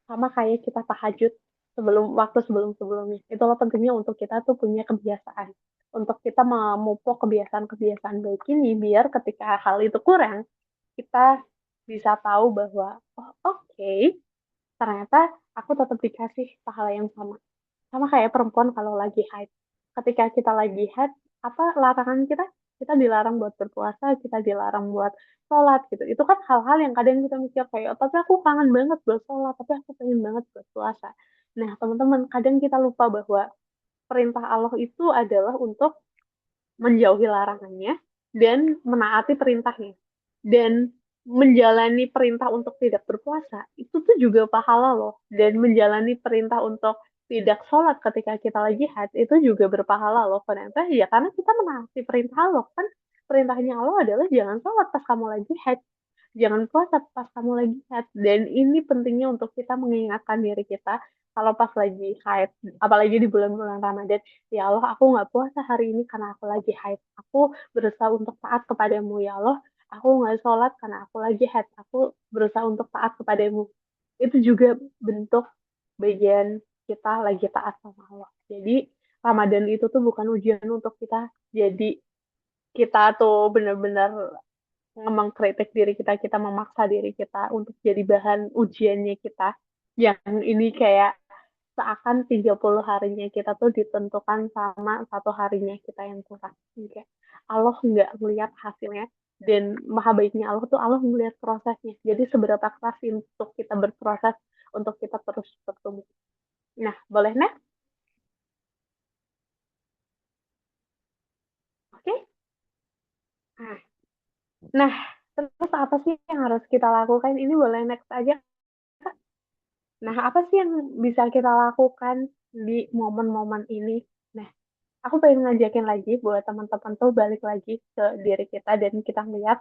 sama kayak kita tahajud sebelum waktu sebelum-sebelumnya. Itulah pentingnya untuk kita tuh punya kebiasaan. Untuk kita memupuk kebiasaan-kebiasaan baik ini biar ketika hal itu kurang, kita bisa tahu bahwa oh oke, ternyata aku tetap dikasih pahala yang sama. Sama kayak perempuan kalau lagi haid. Ketika kita lagi haid, apa larangan kita? Kita dilarang buat berpuasa, kita dilarang buat sholat gitu. Itu kan hal-hal yang kadang kita mikir kayak, "Oh, tapi aku kangen banget buat sholat, tapi aku pengen banget buat puasa." Nah, teman-teman, kadang kita lupa bahwa perintah Allah itu adalah untuk menjauhi larangannya dan menaati perintahnya. Dan menjalani perintah untuk tidak berpuasa, itu tuh juga pahala loh. Dan menjalani perintah untuk tidak sholat ketika kita lagi haid, itu juga berpahala loh. Kenapa? Ya karena kita menaati perintah Allah. Kan perintahnya Allah adalah jangan sholat pas kamu lagi haid, jangan puasa pas kamu lagi haid. Dan ini pentingnya untuk kita mengingatkan diri kita kalau pas lagi haid, apalagi di bulan-bulan Ramadan, ya Allah aku nggak puasa hari ini karena aku lagi haid, aku berusaha untuk taat kepadamu ya Allah, aku nggak sholat karena aku lagi haid, aku berusaha untuk taat kepadamu. Itu juga bentuk bagian kita lagi taat sama Allah. Jadi Ramadan itu tuh bukan ujian untuk kita jadi kita tuh benar-benar mengkritik diri kita, kita memaksa diri kita untuk jadi bahan ujiannya kita. Yang ini kayak seakan 30 harinya kita tuh ditentukan sama satu harinya kita yang kurang. Kayak Allah nggak melihat hasilnya, dan maha baiknya Allah tuh Allah melihat prosesnya. Jadi seberapa keras untuk kita berproses, untuk kita terus bertumbuh. Nah, boleh next? Oke? Okay? Nah, nah, terus apa sih yang harus kita lakukan? Ini boleh next aja. Nah, apa sih yang bisa kita lakukan di momen-momen ini? Nah, aku pengen ngajakin lagi buat teman-teman tuh balik lagi ke diri kita dan kita melihat,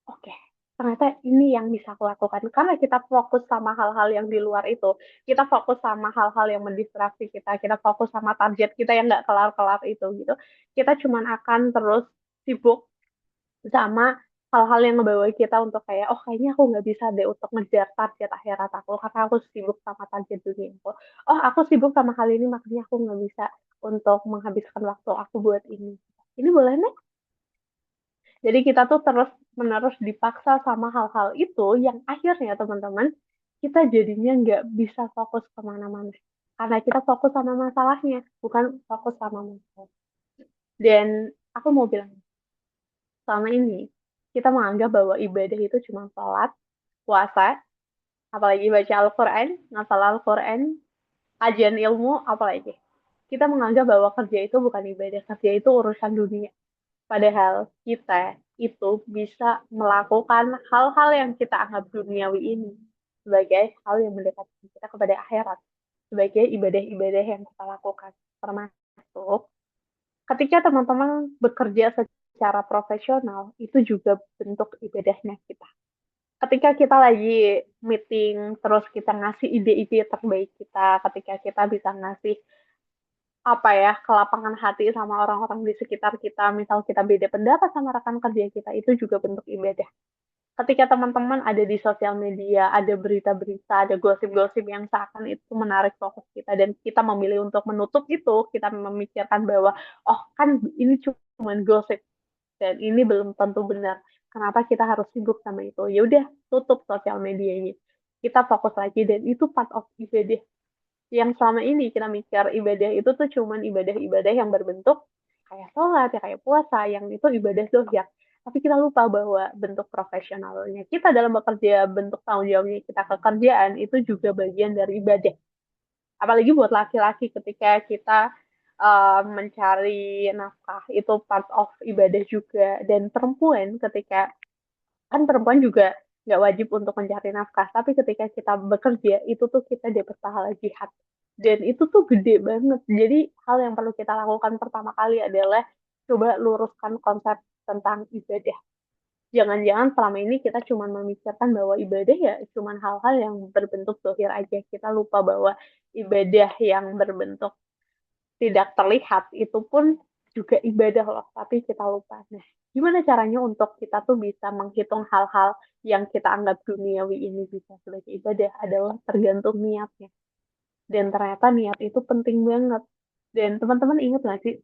oke, ternyata ini yang bisa aku lakukan. Karena kita fokus sama hal-hal yang di luar itu, kita fokus sama hal-hal yang mendistraksi kita fokus sama target kita yang nggak kelar-kelar itu gitu. Kita cuman akan terus sibuk sama hal-hal yang ngebawa kita untuk kayak, oh kayaknya aku nggak bisa deh untuk ngejar target akhirat aku karena aku sibuk sama target dunia aku. Oh aku sibuk sama hal ini makanya aku nggak bisa untuk menghabiskan waktu aku buat ini. Ini boleh nih? Jadi kita tuh terus menerus dipaksa sama hal-hal itu yang akhirnya teman-teman kita jadinya nggak bisa fokus kemana-mana. Karena kita fokus sama masalahnya, bukan fokus sama masalah. Dan aku mau bilang, selama ini kita menganggap bahwa ibadah itu cuma sholat, puasa, apalagi baca Al-Quran, ngafal Al-Quran, kajian ilmu, apalagi. Kita menganggap bahwa kerja itu bukan ibadah, kerja itu urusan dunia. Padahal kita itu bisa melakukan hal-hal yang kita anggap duniawi ini sebagai hal yang mendekatkan kita kepada akhirat, sebagai ibadah-ibadah yang kita lakukan. Termasuk ketika teman-teman bekerja secara profesional, itu juga bentuk ibadahnya kita. Ketika kita lagi meeting, terus kita ngasih ide-ide terbaik kita, ketika kita bisa ngasih apa ya, kelapangan hati sama orang-orang di sekitar kita, misal kita beda pendapat sama rekan kerja kita, itu juga bentuk ibadah. Ketika teman-teman ada di sosial media, ada berita-berita, ada gosip-gosip yang seakan itu menarik fokus kita, dan kita memilih untuk menutup itu, kita memikirkan bahwa, oh kan ini cuma gosip, dan ini belum tentu benar. Kenapa kita harus sibuk sama itu? Ya udah, tutup sosial medianya. Kita fokus lagi, dan itu part of ibadah yang selama ini kita mikir ibadah itu tuh cuman ibadah-ibadah yang berbentuk kayak sholat, ya kayak puasa, yang itu ibadah dohyak. Tapi kita lupa bahwa bentuk profesionalnya kita dalam bekerja, bentuk tanggung jawabnya kita ke kerjaan, itu juga bagian dari ibadah. Apalagi buat laki-laki ketika kita mencari nafkah, itu part of ibadah juga. Dan perempuan ketika, kan perempuan juga nggak wajib untuk mencari nafkah, tapi ketika kita bekerja itu tuh kita dapat pahala jihad, dan itu tuh gede banget. Jadi hal yang perlu kita lakukan pertama kali adalah coba luruskan konsep tentang ibadah. Jangan-jangan selama ini kita cuma memikirkan bahwa ibadah ya cuma hal-hal yang berbentuk zahir aja, kita lupa bahwa ibadah yang berbentuk tidak terlihat itu pun juga ibadah loh, tapi kita lupa. Nah, gimana caranya untuk kita tuh bisa menghitung hal-hal yang kita anggap duniawi ini bisa sebagai ibadah adalah tergantung niatnya. Dan ternyata niat itu penting banget. Dan teman-teman ingat nggak sih,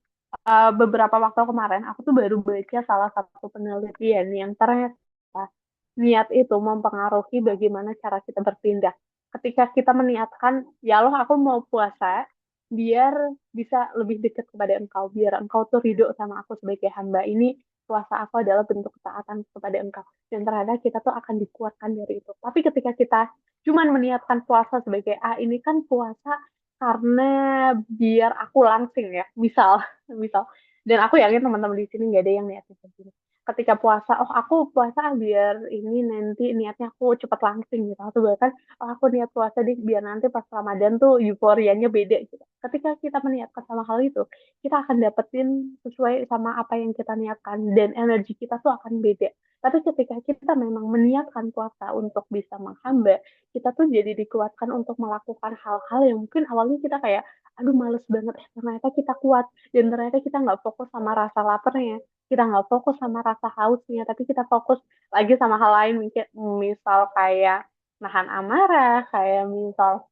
beberapa waktu kemarin aku tuh baru baca salah satu penelitian yang ternyata niat itu mempengaruhi bagaimana cara kita bertindak. Ketika kita meniatkan, ya Allah aku mau puasa biar bisa lebih dekat kepada Engkau, biar Engkau tuh ridho sama aku sebagai hamba ini, puasa aku adalah bentuk ketaatan kepada Engkau. Dan ternyata kita tuh akan dikuatkan dari itu. Tapi ketika kita cuman meniatkan puasa sebagai, ini kan puasa karena biar aku langsing ya, misal, misal. Dan aku yakin teman-teman di sini nggak ada yang niatnya seperti ini. Ketika puasa, oh aku puasa biar ini nanti niatnya aku cepet langsing gitu. Atau bahkan, oh aku niat puasa deh biar nanti pas Ramadan tuh euforianya beda gitu. Ketika kita meniatkan sama hal itu, kita akan dapetin sesuai sama apa yang kita niatkan, dan energi kita tuh akan beda. Tapi ketika kita memang meniatkan puasa untuk bisa menghamba, kita tuh jadi dikuatkan untuk melakukan hal-hal yang mungkin awalnya kita kayak, aduh males banget, ternyata kita kuat. Dan ternyata kita nggak fokus sama rasa laparnya, kita nggak fokus sama rasa hausnya, tapi kita fokus lagi sama hal lain, mungkin misal kayak nahan amarah, kayak misal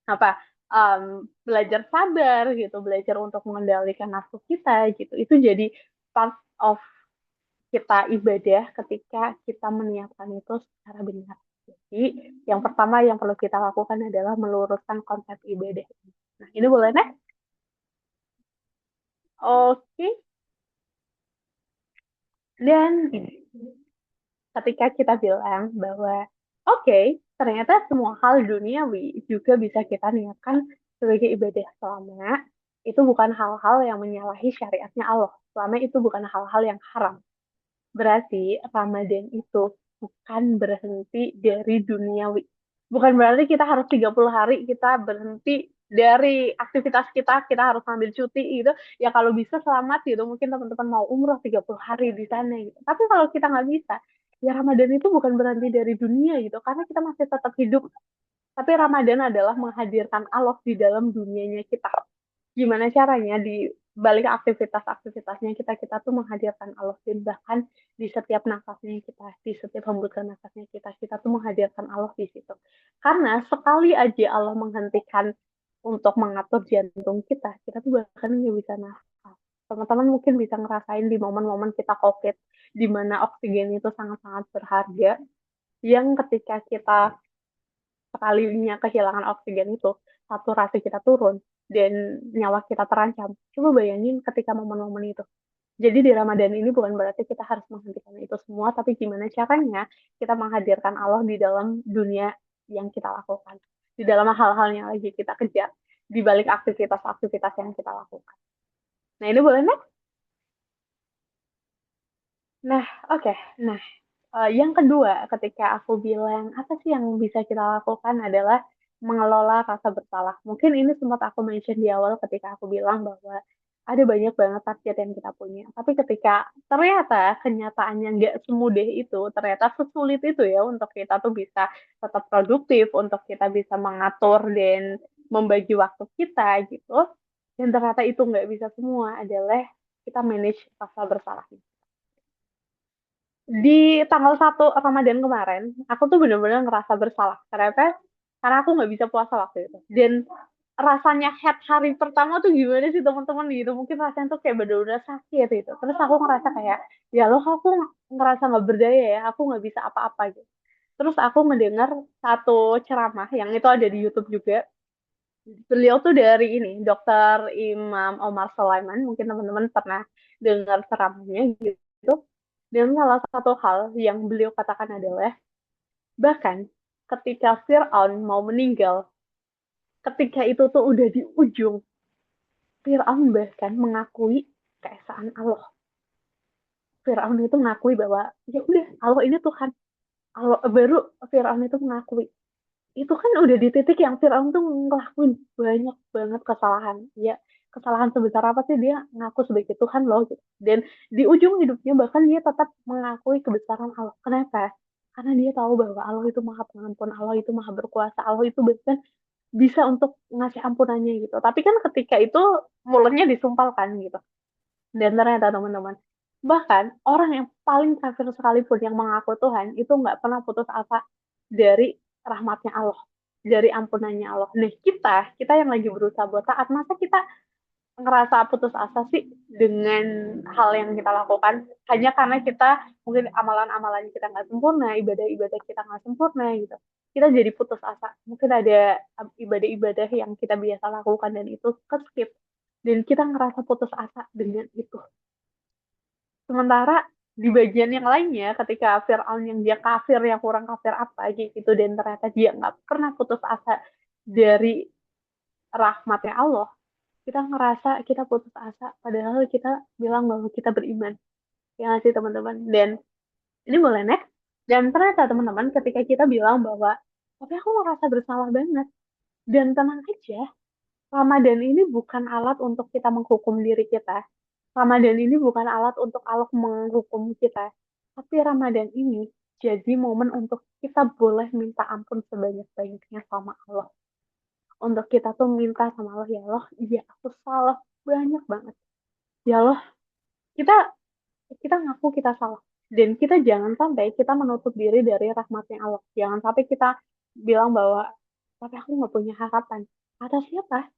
apa, belajar sabar gitu, belajar untuk mengendalikan nafsu kita gitu. Itu jadi part of kita ibadah ketika kita meniatkan itu secara benar. Jadi yang pertama yang perlu kita lakukan adalah meluruskan konsep ibadah. Nah, ini boleh next? Oke. Dan ketika kita bilang bahwa oke, ternyata semua hal duniawi juga bisa kita niatkan sebagai ibadah selama itu bukan hal-hal yang menyalahi syariatnya Allah, selama itu bukan hal-hal yang haram. Berarti Ramadan itu bukan berhenti dari duniawi. Bukan berarti kita harus 30 hari kita berhenti dari aktivitas kita harus ambil cuti gitu. Ya kalau bisa selamat gitu. Mungkin teman-teman mau umroh 30 hari di sana gitu. Tapi kalau kita nggak bisa, ya Ramadan itu bukan berhenti dari dunia gitu. Karena kita masih tetap hidup. Tapi Ramadan adalah menghadirkan Allah di dalam dunianya kita. Gimana caranya di balik aktivitas-aktivitasnya kita tuh menghadirkan Allah, dan bahkan di setiap nafasnya kita, di setiap hembusan nafasnya kita tuh menghadirkan Allah di situ. Karena sekali aja Allah menghentikan untuk mengatur jantung kita tuh bahkan nggak bisa nafas. Teman-teman mungkin bisa ngerasain di momen-momen kita COVID, di mana oksigen itu sangat-sangat berharga, yang ketika kita sekalinya kehilangan oksigen itu, saturasi kita turun dan nyawa kita terancam. Coba bayangin ketika momen-momen itu. Jadi di Ramadan ini bukan berarti kita harus menghentikan itu semua, tapi gimana caranya kita menghadirkan Allah di dalam dunia yang kita lakukan, di dalam hal-hal yang lagi kita kejar, di balik aktivitas-aktivitas yang kita lakukan. Nah, ini boleh, Nek? Nah, oke. Nah, yang kedua, ketika aku bilang apa sih yang bisa kita lakukan adalah mengelola rasa bersalah. Mungkin ini sempat aku mention di awal ketika aku bilang bahwa ada banyak banget target yang kita punya. Tapi ketika ternyata kenyataannya nggak semudah itu, ternyata sesulit itu ya untuk kita tuh bisa tetap produktif, untuk kita bisa mengatur dan membagi waktu kita gitu. Dan ternyata itu nggak bisa semua adalah kita manage rasa bersalah. Di tanggal 1 Ramadan kemarin, aku tuh bener-bener ngerasa bersalah. Kenapa? Karena aku nggak bisa puasa waktu itu. Dan rasanya head hari pertama tuh gimana sih teman-teman gitu. Mungkin rasanya tuh kayak bener-bener sakit gitu. Terus aku ngerasa kayak, ya loh aku ngerasa nggak berdaya ya, aku nggak bisa apa-apa gitu. Terus aku mendengar satu ceramah yang itu ada di YouTube juga. Beliau tuh dari ini, Dokter Imam Omar Sulaiman. Mungkin teman-teman pernah dengar ceramahnya gitu. Dan salah satu hal yang beliau katakan adalah, bahkan ketika Fir'aun mau meninggal, ketika itu tuh udah di ujung, Fir'aun bahkan mengakui keesaan Allah. Fir'aun itu mengakui bahwa, ya udah, Allah ini Tuhan. Allah, baru Fir'aun itu mengakui. Itu kan udah di titik yang Fir'aun tuh ngelakuin banyak banget kesalahan. Ya, kesalahan sebesar apa sih dia ngaku sebagai Tuhan loh gitu. Dan di ujung hidupnya bahkan dia tetap mengakui kebesaran Allah. Kenapa? Karena dia tahu bahwa Allah itu maha pengampun, Allah itu maha berkuasa, Allah itu bahkan bisa untuk ngasih ampunannya gitu. Tapi kan ketika itu mulutnya disumpalkan gitu. Dan ternyata teman-teman, bahkan orang yang paling kafir sekalipun yang mengaku Tuhan itu nggak pernah putus asa dari rahmatnya Allah, dari ampunannya Allah. Nah, kita yang lagi berusaha buat taat, masa kita ngerasa putus asa sih dengan hal yang kita lakukan hanya karena kita mungkin amalan-amalan kita nggak sempurna, ibadah-ibadah kita nggak sempurna gitu. Kita jadi putus asa. Mungkin ada ibadah-ibadah yang kita biasa lakukan dan itu skip dan kita ngerasa putus asa dengan itu. Sementara di bagian yang lainnya, ketika Fir'aun yang dia kafir, yang kurang kafir apa gitu, dan ternyata dia nggak pernah putus asa dari rahmatnya Allah, kita ngerasa kita putus asa, padahal kita bilang bahwa kita beriman. Ya nggak sih teman-teman? Dan ini boleh next. Dan ternyata teman-teman, ketika kita bilang bahwa, tapi aku ngerasa bersalah banget. Dan tenang aja, Ramadan ini bukan alat untuk kita menghukum diri kita. Ramadan ini bukan alat untuk Allah menghukum kita. Tapi Ramadan ini jadi momen untuk kita boleh minta ampun sebanyak-banyaknya sama Allah. Untuk kita tuh minta sama Allah, ya Allah, iya aku salah banyak banget. Ya Allah, kita kita ngaku kita salah. Dan kita jangan sampai kita menutup diri dari rahmatnya Allah. Jangan sampai kita bilang bahwa, tapi aku nggak punya harapan. Atas siapa?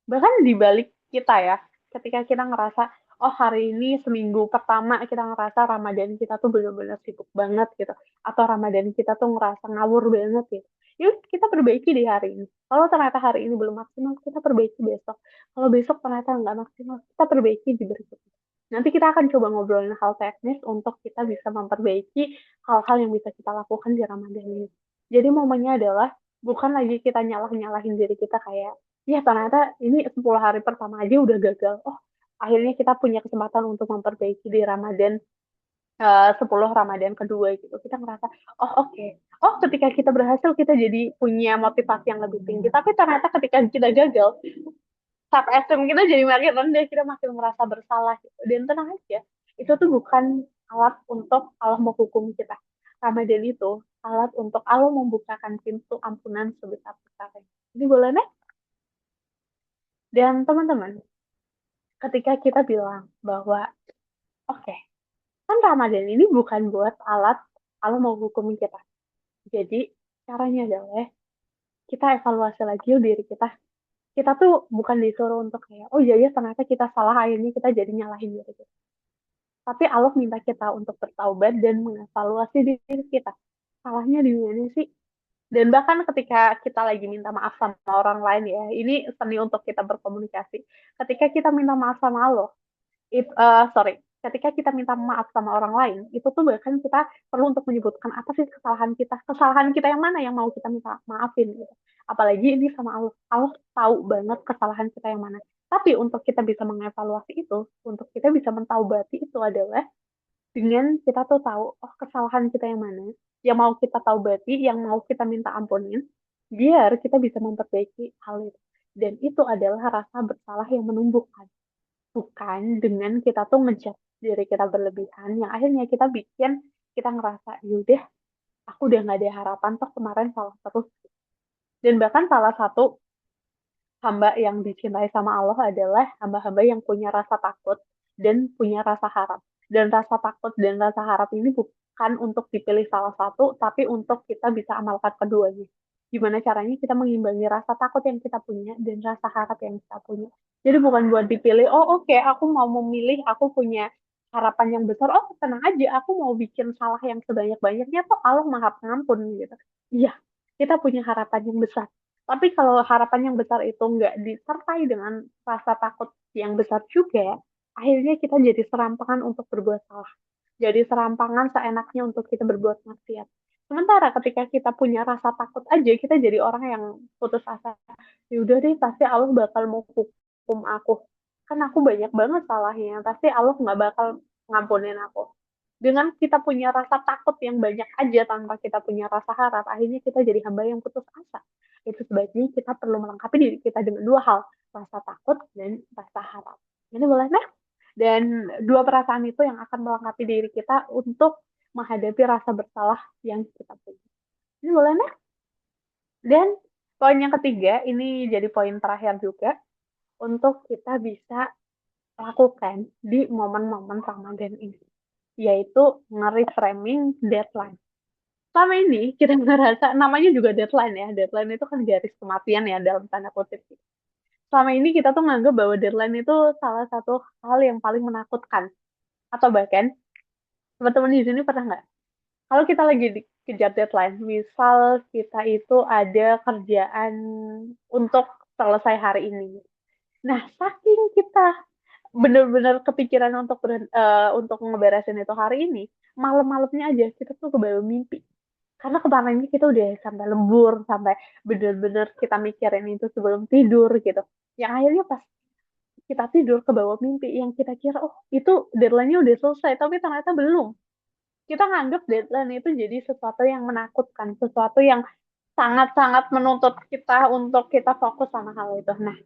Bahkan di balik kita ya, ketika kita ngerasa, oh hari ini seminggu pertama kita ngerasa Ramadan kita tuh bener-bener sibuk banget gitu. Atau Ramadan kita tuh ngerasa ngawur banget gitu. Yuk kita perbaiki di hari ini. Kalau ternyata hari ini belum maksimal, kita perbaiki besok. Kalau besok ternyata nggak maksimal, kita perbaiki di berikutnya. Nanti kita akan coba ngobrolin hal teknis untuk kita bisa memperbaiki hal-hal yang bisa kita lakukan di Ramadan ini. Jadi momennya adalah bukan lagi kita nyalah-nyalahin diri kita kayak, ya ternyata ini 10 hari pertama aja udah gagal. Oh, akhirnya kita punya kesempatan untuk memperbaiki di Ramadan 10 Ramadan kedua gitu. Kita ngerasa, oh oke. Oh, ketika kita berhasil kita jadi punya motivasi yang lebih tinggi. Tapi ternyata ketika kita gagal, self esteem kita jadi makin rendah, kita makin merasa bersalah gitu. Dan tenang aja, itu tuh bukan alat untuk Allah menghukum kita. Ramadan itu alat untuk Allah membukakan pintu ampunan sebesar-besarnya. Ini boleh nih? Dan teman-teman, ketika kita bilang bahwa, oke, kan Ramadan ini bukan buat alat Allah mau hukum kita. Jadi, caranya adalah kita evaluasi lagi yuk diri kita. Kita tuh bukan disuruh untuk kayak, oh iya ya ternyata kita salah, akhirnya kita jadi nyalahin diri kita. Tapi Allah minta kita untuk bertaubat dan mengevaluasi diri kita. Salahnya di mana sih? Dan bahkan ketika kita lagi minta maaf sama orang lain ya, ini seni untuk kita berkomunikasi. Ketika kita minta maaf sama Allah, sorry. ketika kita minta maaf sama orang lain, itu tuh bahkan kita perlu untuk menyebutkan apa sih kesalahan kita yang mana yang mau kita minta maafin gitu. Apalagi ini sama Allah, Allah tahu banget kesalahan kita yang mana. Tapi untuk kita bisa mengevaluasi itu, untuk kita bisa mentaubati itu adalah dengan kita tuh tahu, oh kesalahan kita yang mana, yang mau kita taubati, yang mau kita minta ampunin, biar kita bisa memperbaiki hal itu. Dan itu adalah rasa bersalah yang menumbuhkan. Bukan dengan kita tuh ngejudge diri kita berlebihan, yang akhirnya kita bikin kita ngerasa, yaudah, aku udah nggak ada harapan, toh kemarin salah terus. Dan bahkan salah satu hamba yang dicintai sama Allah adalah hamba-hamba yang punya rasa takut dan punya rasa harap. Dan rasa takut dan rasa harap ini bukan untuk dipilih salah satu, tapi untuk kita bisa amalkan keduanya. Gimana caranya kita mengimbangi rasa takut yang kita punya dan rasa harap yang kita punya. Jadi bukan buat dipilih, oh oke, aku mau memilih, aku punya harapan yang besar, oh tenang aja, aku mau bikin salah yang sebanyak-banyaknya, tuh Allah maha pengampun gitu. Iya, kita punya harapan yang besar, tapi kalau harapan yang besar itu nggak disertai dengan rasa takut yang besar juga, akhirnya kita jadi serampangan untuk berbuat salah. Jadi serampangan seenaknya untuk kita berbuat maksiat. Sementara ketika kita punya rasa takut aja, kita jadi orang yang putus asa. Ya udah deh, pasti Allah bakal mau hukum aku. Kan aku banyak banget salahnya, pasti Allah nggak bakal ngampunin aku. Dengan kita punya rasa takut yang banyak aja tanpa kita punya rasa harap, akhirnya kita jadi hamba yang putus asa. Itu sebabnya kita perlu melengkapi diri kita dengan dua hal, rasa takut dan rasa harap. Ini boleh, nah? Dan dua perasaan itu yang akan melengkapi diri kita untuk menghadapi rasa bersalah yang kita punya. Ini boleh, nah? Dan poin yang ketiga, ini jadi poin terakhir juga, untuk kita bisa lakukan di momen-momen Ramadan ini, yaitu nge-reframing deadline. Selama ini kita ngerasa, namanya juga deadline ya, deadline itu kan garis kematian ya dalam tanda kutip. Selama ini kita tuh nganggap bahwa deadline itu salah satu hal yang paling menakutkan. Atau bahkan, teman-teman di sini pernah nggak? Kalau kita lagi dikejar deadline, misal kita itu ada kerjaan untuk selesai hari ini. Nah, saking kita bener-bener kepikiran untuk ngeberesin itu hari ini, malam-malamnya aja kita tuh kebawa mimpi. Karena kemarin ini kita udah sampai lembur, sampai bener-bener kita mikirin itu sebelum tidur gitu. Yang akhirnya pas kita tidur ke bawah mimpi yang kita kira, oh itu deadline-nya udah selesai, tapi ternyata belum. Kita nganggap deadline itu jadi sesuatu yang menakutkan, sesuatu yang sangat-sangat menuntut kita untuk kita fokus sama hal itu. Nah,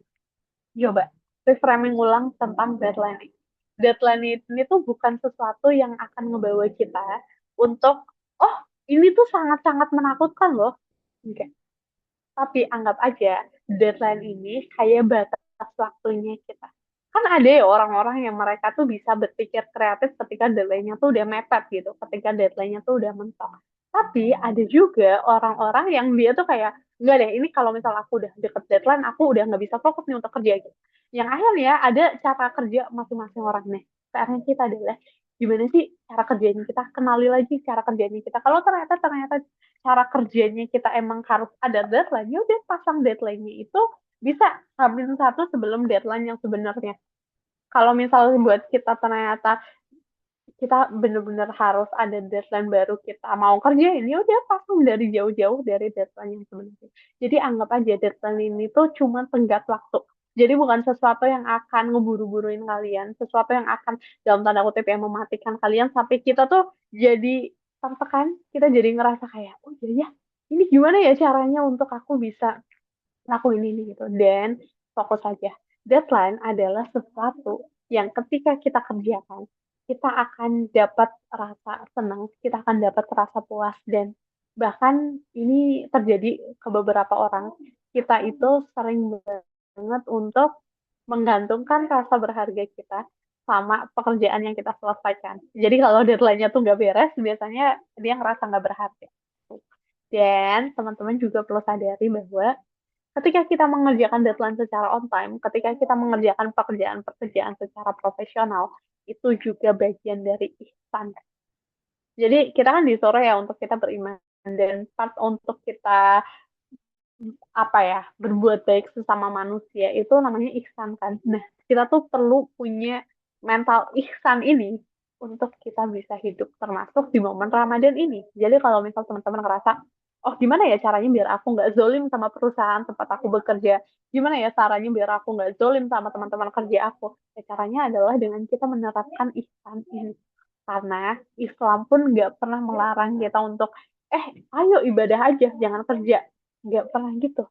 coba reframing ulang tentang deadline ini. Deadline ini tuh bukan sesuatu yang akan ngebawa kita untuk, oh ini tuh sangat-sangat menakutkan loh. Enggak. Tapi anggap aja deadline ini kayak batas waktunya kita. Kan ada ya orang-orang yang mereka tuh bisa berpikir kreatif ketika deadline-nya tuh udah mepet gitu, ketika deadline-nya tuh udah mentok. Tapi ada juga orang-orang yang dia tuh kayak, enggak deh, ini kalau misal aku udah deket deadline, aku udah nggak bisa fokus nih untuk kerja gitu. Yang akhirnya ada cara kerja masing-masing orang nih. PR-nya kita adalah gimana sih cara kerjanya kita, kenali lagi cara kerjanya kita. Kalau ternyata cara kerjanya kita emang harus ada deadline, ya udah pasang deadline-nya itu bisa hamil satu sebelum deadline yang sebenarnya. Kalau misalnya buat kita ternyata kita bener-bener harus ada deadline baru kita mau kerjain, ya udah pasang dari jauh-jauh dari deadline yang sebenarnya. Jadi anggap aja deadline ini tuh cuma tenggat waktu. Jadi bukan sesuatu yang akan ngeburu-buruin kalian, sesuatu yang akan dalam tanda kutip yang mematikan kalian sampai kita tuh jadi tertekan, kita jadi ngerasa kayak, oh iya ya, ini gimana ya caranya untuk aku bisa lakuin ini gitu. Dan fokus saja. Deadline adalah sesuatu yang ketika kita kerjakan, kita akan dapat rasa senang, kita akan dapat rasa puas, dan bahkan ini terjadi ke beberapa orang. Kita itu sering banget untuk menggantungkan rasa berharga kita sama pekerjaan yang kita selesaikan. Jadi kalau deadline-nya tuh nggak beres, biasanya dia ngerasa nggak berharga. Dan teman-teman juga perlu sadari bahwa ketika kita mengerjakan deadline secara on time, ketika kita mengerjakan pekerjaan-pekerjaan secara profesional, itu juga bagian dari ihsan. Jadi kita kan disuruh ya untuk kita beriman, dan part untuk kita apa ya, berbuat baik sesama manusia itu namanya ihsan kan. Nah, kita tuh perlu punya mental ihsan ini untuk kita bisa hidup termasuk di momen Ramadan ini. Jadi kalau misal teman-teman ngerasa, oh gimana ya caranya biar aku nggak zolim sama perusahaan tempat aku bekerja, gimana ya caranya biar aku nggak zolim sama teman-teman kerja aku, ya caranya adalah dengan kita menerapkan ihsan ini. Karena Islam pun nggak pernah melarang kita untuk, ayo ibadah aja, jangan kerja. Nggak pernah gitu.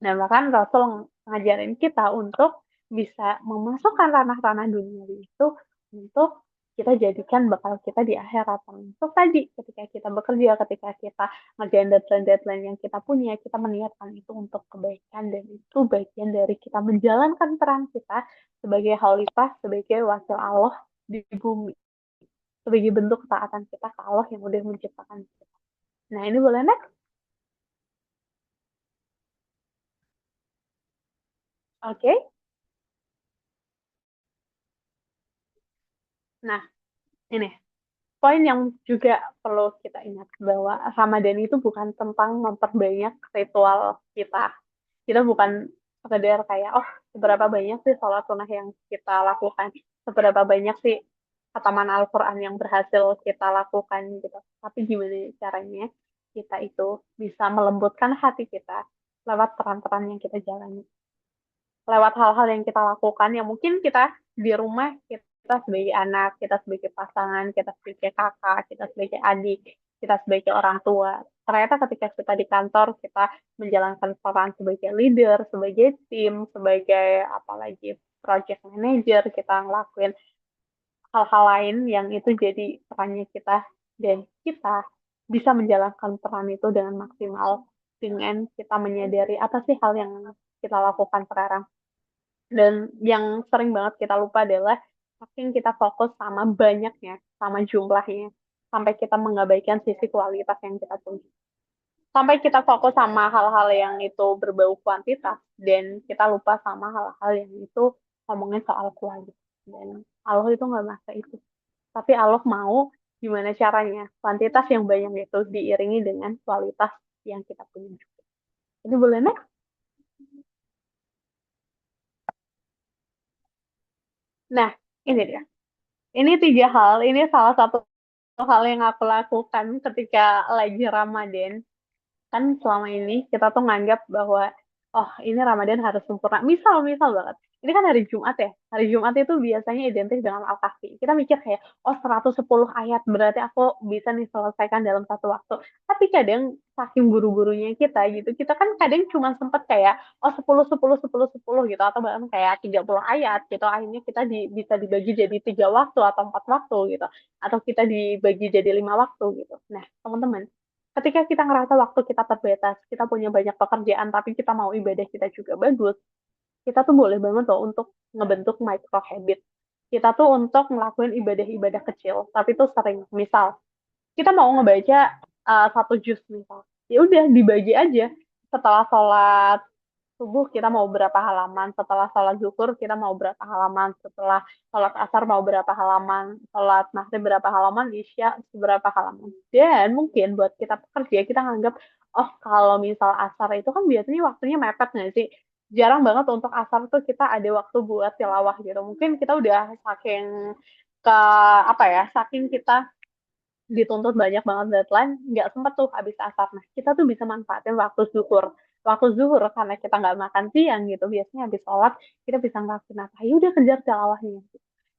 Nah, bahkan Rasul ngajarin kita untuk bisa memasukkan ranah-ranah dunia itu untuk kita jadikan bekal kita di akhirat. Untuk tadi, ketika kita bekerja, ketika kita ngerjain deadline-deadline yang kita punya, kita meniatkan itu untuk kebaikan, dan itu bagian dari kita menjalankan peran kita sebagai khalifah, sebagai wakil Allah di bumi, sebagai bentuk ketaatan kita ke Allah yang udah menciptakan kita. Nah, ini boleh next? Oke. Nah, ini poin yang juga perlu kita ingat bahwa Ramadan itu bukan tentang memperbanyak ritual kita. Kita bukan sekedar kayak, oh, seberapa banyak sih sholat sunnah yang kita lakukan, seberapa banyak sih khataman Al-Quran yang berhasil kita lakukan gitu. Tapi gimana caranya kita itu bisa melembutkan hati kita lewat peran-peran yang kita jalani, lewat hal-hal yang kita lakukan yang mungkin kita di rumah, kita sebagai anak, kita sebagai pasangan, kita sebagai kakak, kita sebagai adik, kita sebagai orang tua. Ternyata ketika kita di kantor, kita menjalankan peran sebagai leader, sebagai tim, sebagai apalagi project manager, kita ngelakuin hal-hal lain yang itu jadi perannya kita, dan kita bisa menjalankan peran itu dengan maksimal dengan kita menyadari apa sih hal yang kita lakukan sekarang. Dan yang sering banget kita lupa adalah saking kita fokus sama banyaknya, sama jumlahnya, sampai kita mengabaikan sisi kualitas yang kita punya. Sampai kita fokus sama hal-hal yang itu berbau kuantitas, dan kita lupa sama hal-hal yang itu ngomongin soal kualitas. Dan Allah itu nggak maksa itu. Tapi Allah mau gimana caranya kuantitas yang banyak itu diiringi dengan kualitas yang kita punya juga. Ini boleh next? Nah, ini dia. Ini tiga hal, ini salah satu hal yang aku lakukan ketika lagi Ramadan. Kan selama ini kita tuh nganggap bahwa, oh ini Ramadan harus sempurna. Misal banget. Ini kan hari Jumat ya. Hari Jumat itu biasanya identik dengan Al-Kahfi. Kita mikir kayak, oh 110 ayat berarti aku bisa nih selesaikan dalam satu waktu. Tapi kadang saking buru-burunya kita gitu, kita kan kadang cuma sempet kayak, oh 10 10 10 10 gitu. Atau bahkan kayak 30 ayat gitu. Akhirnya kita bisa dibagi jadi 3 waktu atau 4 waktu gitu. Atau kita dibagi jadi 5 waktu gitu. Nah, teman-teman, ketika kita ngerasa waktu kita terbatas, kita punya banyak pekerjaan, tapi kita mau ibadah kita juga bagus, kita tuh boleh banget loh untuk ngebentuk micro habit. Kita tuh untuk ngelakuin ibadah-ibadah kecil, tapi tuh sering. Misal, kita mau ngebaca satu juz misal. Ya udah dibagi aja. Setelah sholat subuh kita mau berapa halaman, setelah sholat zuhur kita mau berapa halaman, setelah sholat asar mau berapa halaman, sholat maghrib berapa halaman, isya berapa halaman. Dan mungkin buat kita pekerja, kita nganggap, oh kalau misal asar itu kan biasanya waktunya mepet nggak sih? Jarang banget untuk asar tuh kita ada waktu buat tilawah gitu. Mungkin kita udah saking ke apa ya, saking kita dituntut banyak banget deadline, nggak sempet tuh habis asar. Nah, kita tuh bisa manfaatin waktu zuhur. Waktu zuhur karena kita nggak makan siang gitu, biasanya habis sholat kita bisa ngelakuin apa? Ya udah kejar tilawahnya.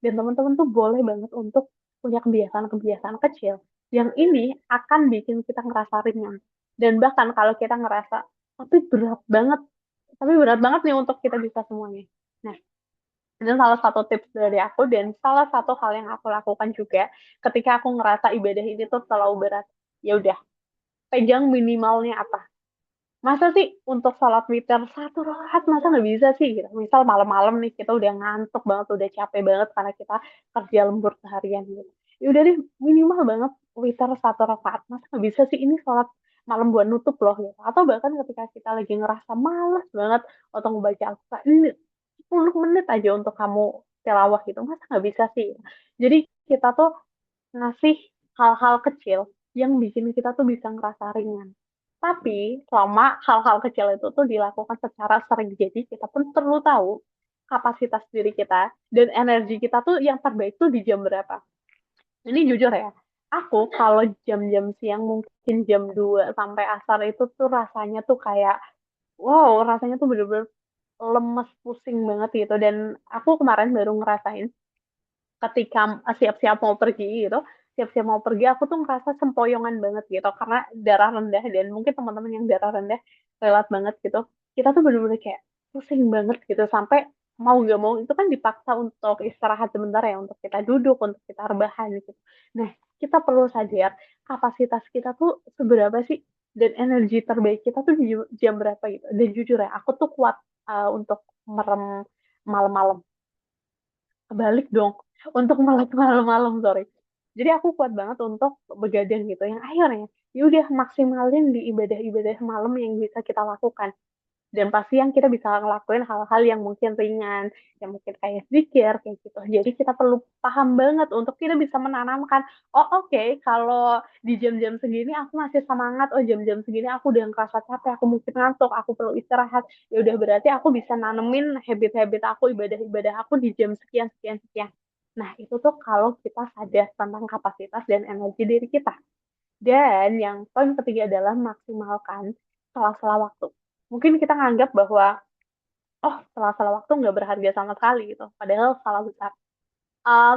Dan teman-teman tuh boleh banget untuk punya kebiasaan-kebiasaan kecil yang ini akan bikin kita ngerasa ringan. Dan bahkan kalau kita ngerasa, tapi berat banget nih untuk kita bisa semuanya. Nah, itu salah satu tips dari aku, dan salah satu hal yang aku lakukan juga ketika aku ngerasa ibadah ini tuh terlalu berat. Ya udah, pegang minimalnya apa. Masa sih untuk sholat witir 1 rakaat masa nggak bisa sih? Gitu. Misal malam-malam nih kita udah ngantuk banget, udah capek banget karena kita kerja lembur seharian gitu. Ya udah deh, minimal banget witir 1 rakaat. Masa nggak bisa sih ini sholat malam buat nutup loh gitu. Atau bahkan ketika kita lagi ngerasa malas banget untuk membaca Al-Quran, ini 10 menit aja untuk kamu tilawah gitu. Masa nggak bisa sih? Jadi kita tuh ngasih hal-hal kecil yang bikin kita tuh bisa ngerasa ringan. Tapi selama hal-hal kecil itu tuh dilakukan secara sering, jadi kita pun perlu tahu kapasitas diri kita dan energi kita tuh yang terbaik tuh di jam berapa. Ini jujur ya, aku kalau jam-jam siang mungkin jam 2 sampai asar itu tuh rasanya tuh kayak, wow, rasanya tuh bener-bener lemes, pusing banget gitu. Dan aku kemarin baru ngerasain ketika siap-siap mau pergi gitu, siap-siap mau pergi aku tuh ngerasa sempoyongan banget gitu karena darah rendah, dan mungkin teman-teman yang darah rendah relat banget gitu. Kita tuh bener-bener kayak pusing banget gitu sampai mau gak mau itu kan dipaksa untuk istirahat sebentar ya, untuk kita duduk, untuk kita rebahan gitu. Nah, kita perlu sadar kapasitas kita tuh seberapa sih, dan energi terbaik kita tuh di jam berapa gitu. Dan jujur ya, aku tuh kuat untuk merem malam-malam. Kebalik dong, untuk melek malam-malam, sorry. Jadi aku kuat banget untuk begadang gitu, yang akhirnya ya udah maksimalin di ibadah-ibadah malam yang bisa kita lakukan. Dan pasti yang kita bisa ngelakuin hal-hal yang mungkin ringan, yang mungkin kayak zikir kayak gitu. Jadi kita perlu paham banget untuk kita bisa menanamkan, oh oke, kalau di jam-jam segini aku masih semangat, oh jam-jam segini aku udah ngerasa capek, aku mungkin ngantuk, aku perlu istirahat. Ya udah berarti aku bisa nanemin habit-habit aku, ibadah-ibadah aku di jam sekian sekian sekian. Nah, itu tuh kalau kita sadar tentang kapasitas dan energi diri kita. Dan yang poin ketiga adalah maksimalkan sela-sela waktu. Mungkin kita nganggap bahwa, oh, sela-sela waktu nggak berharga sama sekali gitu. Padahal salah besar.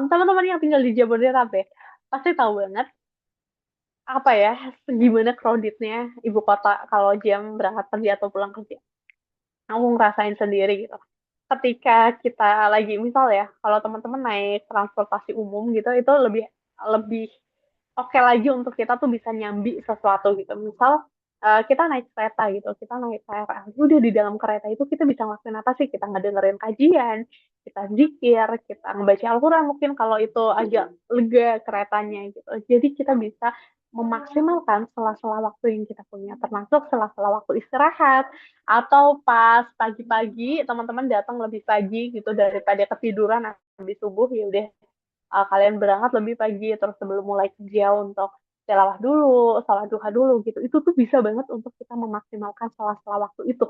Teman-teman yang tinggal di Jabodetabek pasti tahu banget apa ya, gimana crowdednya ibu kota kalau jam berangkat kerja atau pulang kerja. Aku ngerasain sendiri gitu. Ketika kita lagi, misal ya, kalau teman-teman naik transportasi umum gitu, itu lebih lebih oke lagi untuk kita tuh bisa nyambi sesuatu gitu. Misal kita naik kereta gitu, kita naik KRL. Udah di dalam kereta itu kita bisa ngelakuin apa sih? Kita ngedengerin kajian, kita zikir, kita ngebaca Al-Quran mungkin kalau itu agak lega keretanya gitu. Jadi kita bisa memaksimalkan sela-sela waktu yang kita punya, termasuk sela-sela waktu istirahat, atau pas pagi-pagi teman-teman datang lebih pagi gitu daripada ketiduran habis subuh, ya udah kalian berangkat lebih pagi terus sebelum mulai kerja untuk tilawah dulu, salat duha dulu gitu. Itu tuh bisa banget untuk kita memaksimalkan sela-sela waktu itu.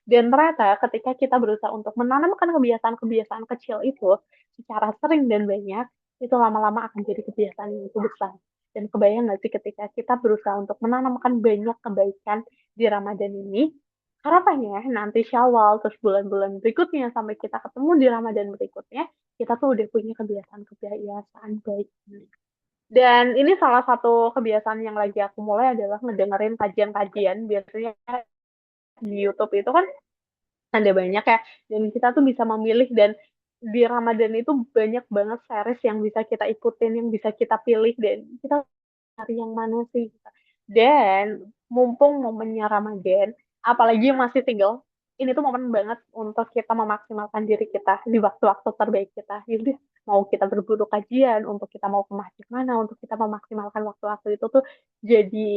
Dan ternyata ketika kita berusaha untuk menanamkan kebiasaan-kebiasaan kecil itu secara sering dan banyak, itu lama-lama akan jadi kebiasaan yang itu besar. Dan kebayang nggak sih ketika kita berusaha untuk menanamkan banyak kebaikan di Ramadan ini, harapannya nanti Syawal, terus bulan-bulan berikutnya sampai kita ketemu di Ramadan berikutnya, kita tuh udah punya kebiasaan-kebiasaan baik. Dan ini salah satu kebiasaan yang lagi aku mulai adalah ngedengerin kajian-kajian. Biasanya di YouTube itu kan ada banyak ya, dan kita tuh bisa memilih, dan di Ramadan itu banyak banget series yang bisa kita ikutin, yang bisa kita pilih, dan kita cari yang mana sih. Dan mumpung momennya Ramadan, apalagi yang masih single, ini tuh momen banget untuk kita memaksimalkan diri kita di waktu-waktu terbaik kita. Jadi mau kita berburu kajian, untuk kita mau ke masjid mana, untuk kita memaksimalkan waktu-waktu itu tuh jadi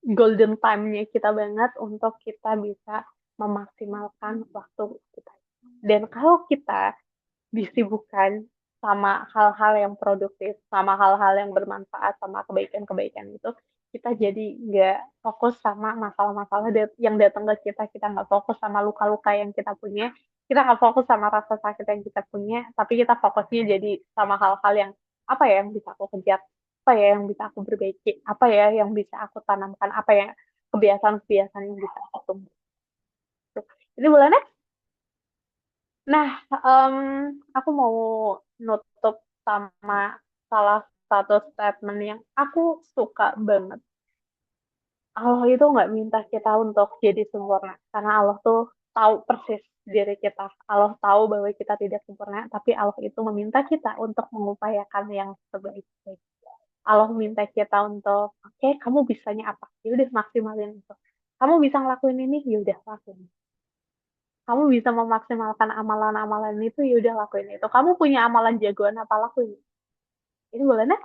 golden time-nya kita banget untuk kita bisa memaksimalkan waktu kita. Dan kalau kita disibukkan sama hal-hal yang produktif, sama hal-hal yang bermanfaat, sama kebaikan-kebaikan itu, kita jadi nggak fokus sama masalah-masalah yang datang ke kita, kita nggak fokus sama luka-luka yang kita punya, kita nggak fokus sama rasa sakit yang kita punya, tapi kita fokusnya jadi sama hal-hal yang apa ya yang bisa aku kejar, apa ya yang bisa aku perbaiki, apa ya yang bisa aku tanamkan, apa ya kebiasaan-kebiasaan yang bisa aku tumbuh. Ini boleh next? Nah, em, aku mau nutup sama salah satu statement yang aku suka banget. Allah itu nggak minta kita untuk jadi sempurna, karena Allah tuh tahu persis diri kita. Allah tahu bahwa kita tidak sempurna, tapi Allah itu meminta kita untuk mengupayakan yang terbaik-baik. Allah minta kita untuk, oke, kamu bisanya apa? Ya udah maksimalin itu. Kamu bisa ngelakuin ini, ya udah lakuin. Kamu bisa memaksimalkan amalan-amalan itu, ya udah lakuin itu. Kamu punya amalan jagoan apa, lakuin. Ini boleh nih.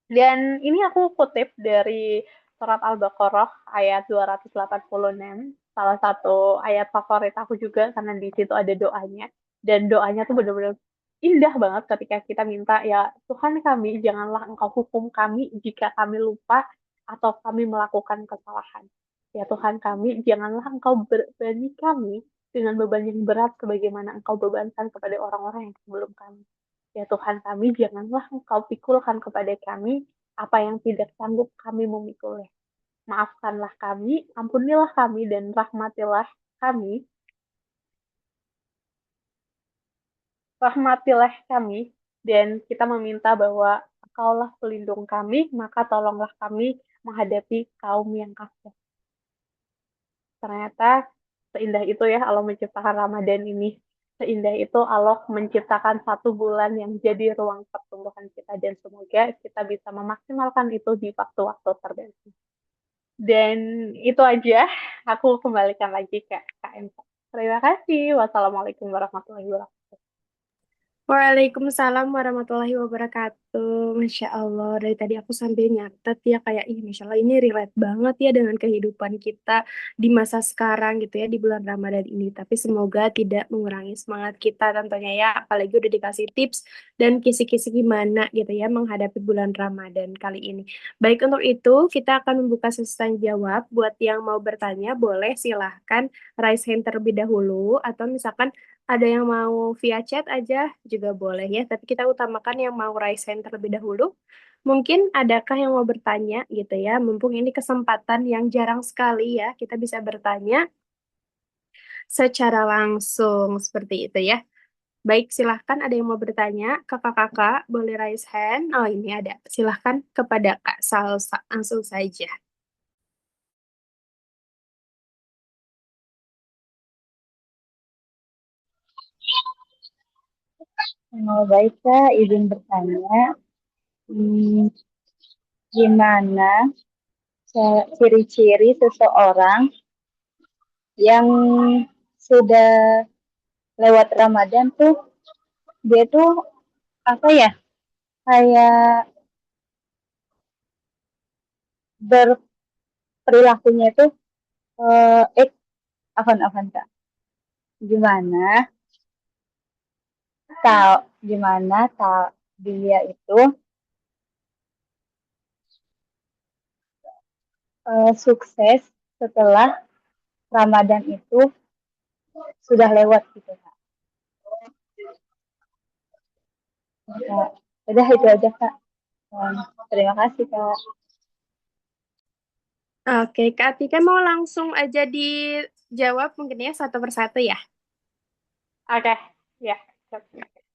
Dan ini aku kutip dari surat Al-Baqarah ayat 286, salah satu ayat favorit aku juga karena di situ ada doanya. Dan doanya tuh benar-benar indah banget ketika kita minta, ya Tuhan kami, janganlah Engkau hukum kami jika kami lupa atau kami melakukan kesalahan. Ya Tuhan kami, janganlah Engkau berbani kami dengan beban yang berat sebagaimana Engkau bebankan kepada orang-orang yang sebelum kami. Ya Tuhan kami, janganlah Engkau pikulkan kepada kami apa yang tidak sanggup kami memikulnya. Maafkanlah kami, ampunilah kami, dan rahmatilah kami, rahmatilah kami, dan kita meminta bahwa Engkaulah pelindung kami, maka tolonglah kami menghadapi kaum yang kafir. Ternyata seindah itu ya Allah menciptakan Ramadan ini. Seindah itu Allah menciptakan satu bulan yang jadi ruang pertumbuhan kita dan semoga kita bisa memaksimalkan itu di waktu-waktu tertentu. Dan itu aja, aku kembalikan lagi ke Kak Emsa. Terima kasih. Wassalamualaikum warahmatullahi wabarakatuh.
Waalaikumsalam warahmatullahi wabarakatuh. Masya Allah, dari tadi aku sambil nyatet ya kayak, ih Masya Allah ini relate banget ya dengan kehidupan kita di masa sekarang gitu ya, di bulan Ramadan ini. Tapi semoga tidak mengurangi semangat kita tentunya ya, apalagi udah dikasih tips dan kisi-kisi gimana gitu ya menghadapi bulan Ramadan kali ini. Baik, untuk itu kita akan membuka sesi tanya jawab. Buat yang mau bertanya, boleh silahkan raise hand terlebih dahulu, atau misalkan ada yang mau via chat aja juga boleh ya, tapi kita utamakan yang mau raise hand terlebih dahulu. Mungkin adakah yang mau bertanya gitu ya, mumpung ini kesempatan yang jarang sekali ya, kita bisa bertanya secara langsung seperti itu ya. Baik, silahkan ada yang mau bertanya, kakak-kakak boleh raise hand. Oh ini ada, silahkan kepada Kak Salsa, langsung saja.
Baik, Kak, izin bertanya, hmm, gimana ciri-ciri seseorang yang sudah lewat Ramadan tuh, dia tuh apa ya, kayak berperilakunya tuh, afan-afan Kak, gimana tahu dia itu sukses setelah Ramadan itu sudah lewat gitu Kak. Kak. Udah itu aja Kak. Terima kasih Kak.
Oke, Kak Atika mau langsung aja dijawab mungkin ya satu persatu ya.
Oke, ya.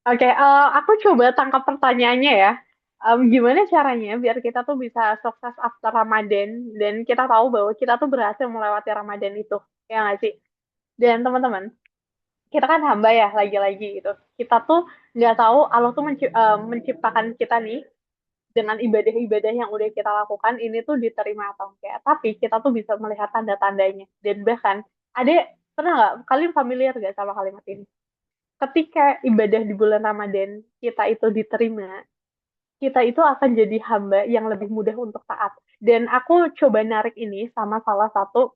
Oke, aku coba tangkap pertanyaannya ya. Gimana caranya biar kita tuh bisa sukses after Ramadan dan kita tahu bahwa kita tuh berhasil melewati Ramadan itu, ya nggak sih? Dan teman-teman, kita kan hamba ya, lagi-lagi gitu. Kita tuh nggak tahu Allah tuh menciptakan kita nih dengan ibadah-ibadah yang udah kita lakukan ini tuh diterima atau enggak. Tapi kita tuh bisa melihat tanda-tandanya. Dan bahkan ada, pernah nggak kalian familiar nggak sama kalimat ini? Ketika ibadah di bulan Ramadan kita itu diterima, kita itu akan jadi hamba yang lebih mudah untuk taat. Dan aku coba narik ini sama salah satu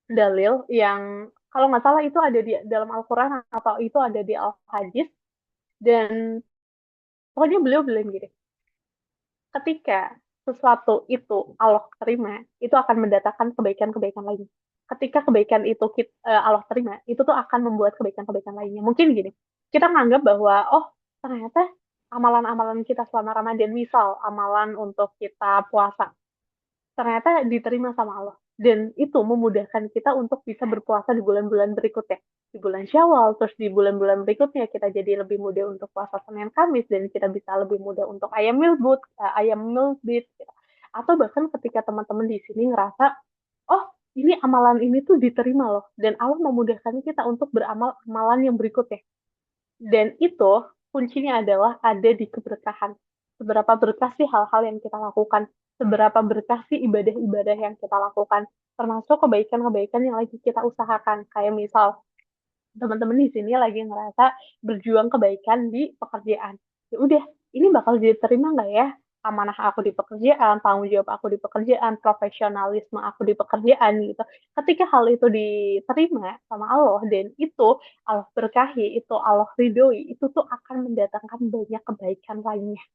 dalil yang kalau nggak salah itu ada di dalam Al-Quran atau itu ada di Al-Hadis. Dan pokoknya beliau bilang gini, ketika sesuatu itu Allah terima, itu akan mendatangkan kebaikan-kebaikan lainnya. Ketika kebaikan itu Allah terima, itu tuh akan membuat kebaikan-kebaikan lainnya. Mungkin gini, kita menganggap bahwa, oh ternyata amalan-amalan kita selama Ramadan, misal amalan untuk kita puasa, ternyata diterima sama Allah. Dan itu memudahkan kita untuk bisa berpuasa di bulan-bulan berikutnya. Di bulan Syawal, terus di bulan-bulan berikutnya kita jadi lebih mudah untuk puasa Senin Kamis, dan kita bisa lebih mudah untuk ayam milbit. Gitu. Atau bahkan ketika teman-teman di sini ngerasa, oh ini amalan ini tuh diterima loh. Dan Allah memudahkan kita untuk beramal amalan yang berikutnya. Dan itu kuncinya adalah ada di keberkahan. Seberapa berkah sih hal-hal yang kita lakukan? Seberapa berkah sih ibadah-ibadah yang kita lakukan? Termasuk kebaikan-kebaikan yang lagi kita usahakan. Kayak misal, teman-teman di sini lagi ngerasa berjuang kebaikan di pekerjaan. Ya udah, ini bakal diterima nggak ya? Amanah aku di pekerjaan, tanggung jawab aku di pekerjaan, profesionalisme aku di pekerjaan gitu. Ketika hal itu diterima sama Allah dan itu Allah berkahi, itu Allah ridhoi, itu tuh akan mendatangkan banyak kebaikan lainnya.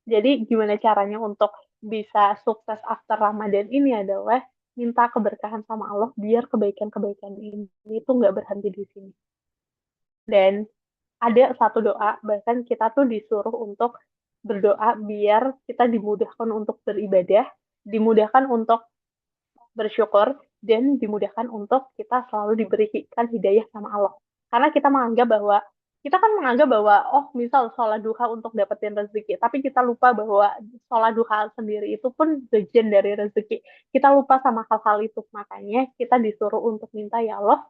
Jadi gimana caranya untuk bisa sukses after Ramadan ini adalah minta keberkahan sama Allah biar kebaikan-kebaikan ini tuh nggak berhenti di sini. Dan ada satu doa, bahkan kita tuh disuruh untuk berdoa biar kita dimudahkan untuk beribadah, dimudahkan untuk bersyukur, dan dimudahkan untuk kita selalu diberikan hidayah sama Allah. Karena kita kan menganggap bahwa oh misal sholat duha untuk dapetin rezeki, tapi kita lupa bahwa sholat duha sendiri itu pun bagian dari rezeki. Kita lupa sama hal-hal itu, makanya kita disuruh untuk minta ya Allah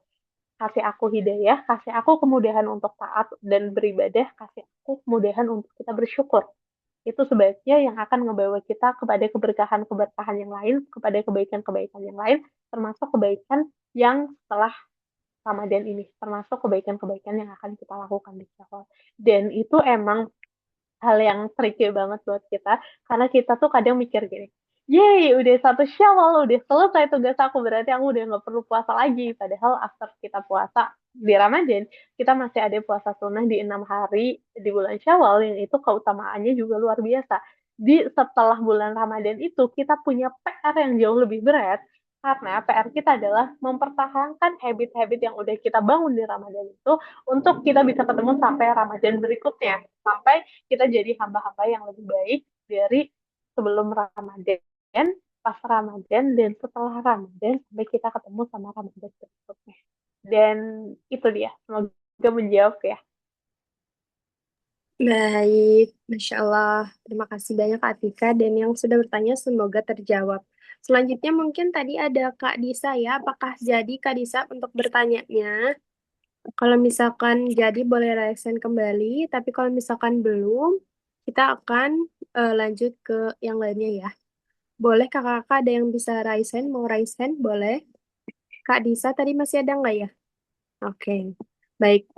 kasih aku hidayah, kasih aku kemudahan untuk taat dan beribadah, kasih aku kemudahan untuk kita bersyukur. Itu sebaiknya yang akan ngebawa kita kepada keberkahan-keberkahan yang lain, kepada kebaikan-kebaikan yang lain, termasuk kebaikan yang setelah Ramadan ini, termasuk kebaikan-kebaikan yang akan kita lakukan di Syawal. Dan itu emang hal yang tricky banget buat kita, karena kita tuh kadang mikir gini, yeay udah 1 Syawal, udah selesai tugas aku, berarti aku udah nggak perlu puasa lagi. Padahal after kita puasa di Ramadan, kita masih ada puasa sunnah di 6 hari di bulan Syawal, yang itu keutamaannya juga luar biasa. Di setelah bulan Ramadan itu, kita punya PR yang jauh lebih berat, karena PR kita adalah mempertahankan habit-habit yang udah kita bangun di Ramadan itu untuk kita bisa ketemu sampai Ramadan berikutnya. Sampai kita jadi hamba-hamba yang lebih baik dari sebelum Ramadan, pas Ramadan, dan setelah Ramadan, sampai kita ketemu sama Ramadan berikutnya. Dan itu dia, semoga menjawab ya.
Baik, Masya Allah. Terima kasih banyak Kak Atika dan yang sudah bertanya semoga terjawab. Selanjutnya mungkin tadi ada Kak Disa ya. Apakah jadi Kak Disa untuk bertanyanya? Kalau misalkan jadi boleh resen kembali, tapi kalau misalkan belum, kita akan lanjut ke yang lainnya ya. Boleh kakak-kakak ada yang bisa resen, mau resen? Boleh. Kak Disa tadi masih ada nggak ya? Oke, baik.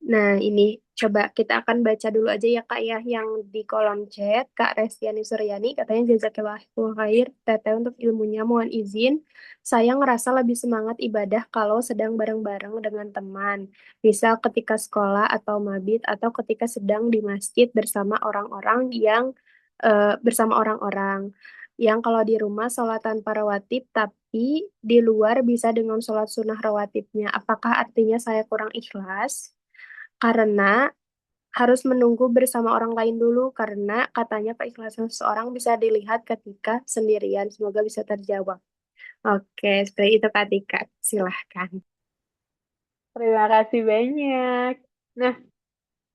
Nah, ini coba kita akan baca dulu aja ya Kak ya yang di kolom chat. Kak Restiani Suryani katanya jazakillahul khair. Teteh untuk ilmunya mohon izin. Saya ngerasa lebih semangat ibadah kalau sedang bareng-bareng dengan teman. Misal ketika sekolah atau mabit atau ketika sedang di masjid bersama orang-orang. Yang kalau di rumah sholat tanpa rawatib tapi di luar bisa dengan sholat sunnah rawatibnya. Apakah artinya saya kurang ikhlas? Karena harus menunggu bersama orang lain dulu karena katanya keikhlasan seseorang bisa dilihat ketika sendirian. Semoga bisa terjawab. Oke, seperti itu Kak Tika. Silahkan.
Terima kasih banyak. Nah,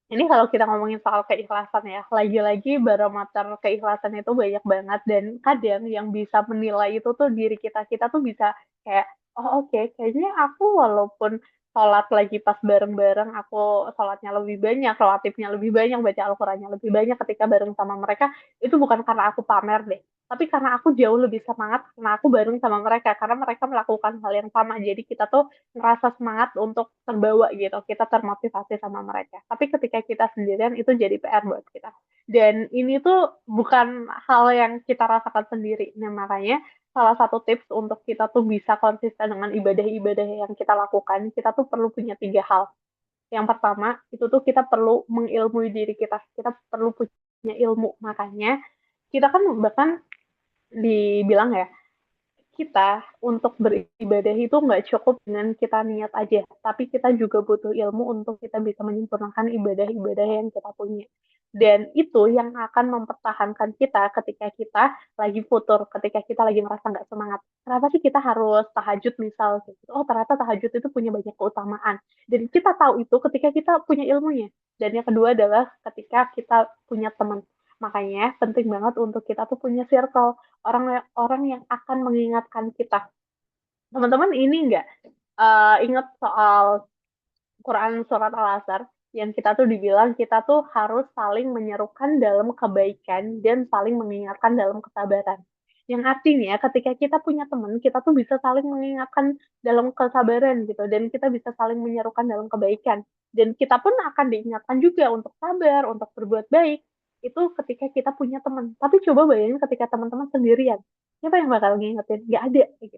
ini kalau kita ngomongin soal keikhlasan ya, lagi-lagi barometer keikhlasan itu banyak banget, dan kadang yang bisa menilai itu tuh diri kita. Kita tuh bisa kayak, oh oke, kayaknya aku walaupun sholat lagi pas bareng-bareng, aku sholatnya lebih banyak, rawatibnya lebih banyak, baca Al-Qurannya lebih banyak ketika bareng sama mereka, itu bukan karena aku pamer deh. Tapi karena aku jauh lebih semangat karena aku bareng sama mereka, karena mereka melakukan hal yang sama. Jadi kita tuh ngerasa semangat untuk terbawa gitu, kita termotivasi sama mereka. Tapi ketika kita sendirian itu jadi PR buat kita. Dan ini tuh bukan hal yang kita rasakan sendiri. Nah, makanya salah satu tips untuk kita tuh bisa konsisten dengan ibadah-ibadah yang kita lakukan, kita tuh perlu punya 3 hal. Yang pertama, itu tuh kita perlu mengilmui diri kita. Kita perlu punya ilmu. Makanya kita kan bahkan dibilang ya, kita untuk beribadah itu nggak cukup dengan kita niat aja, tapi kita juga butuh ilmu untuk kita bisa menyempurnakan ibadah-ibadah yang kita punya. Dan itu yang akan mempertahankan kita ketika kita lagi futur, ketika kita lagi merasa nggak semangat. Kenapa sih kita harus tahajud misal? Gitu. Oh ternyata tahajud itu punya banyak keutamaan. Dan kita tahu itu ketika kita punya ilmunya. Dan yang kedua adalah ketika kita punya teman. Makanya penting banget untuk kita tuh punya circle orang-orang yang akan mengingatkan kita. Teman-teman ini nggak ingat soal Quran surat Al-Asr yang kita tuh dibilang kita tuh harus saling menyerukan dalam kebaikan dan saling mengingatkan dalam kesabaran. Yang artinya ketika kita punya teman, kita tuh bisa saling mengingatkan dalam kesabaran gitu, dan kita bisa saling menyerukan dalam kebaikan. Dan kita pun akan diingatkan juga untuk sabar, untuk berbuat baik. Itu ketika kita punya teman. Tapi coba bayangin ketika teman-teman sendirian. Siapa yang bakal ngingetin? Gak ada. Gitu.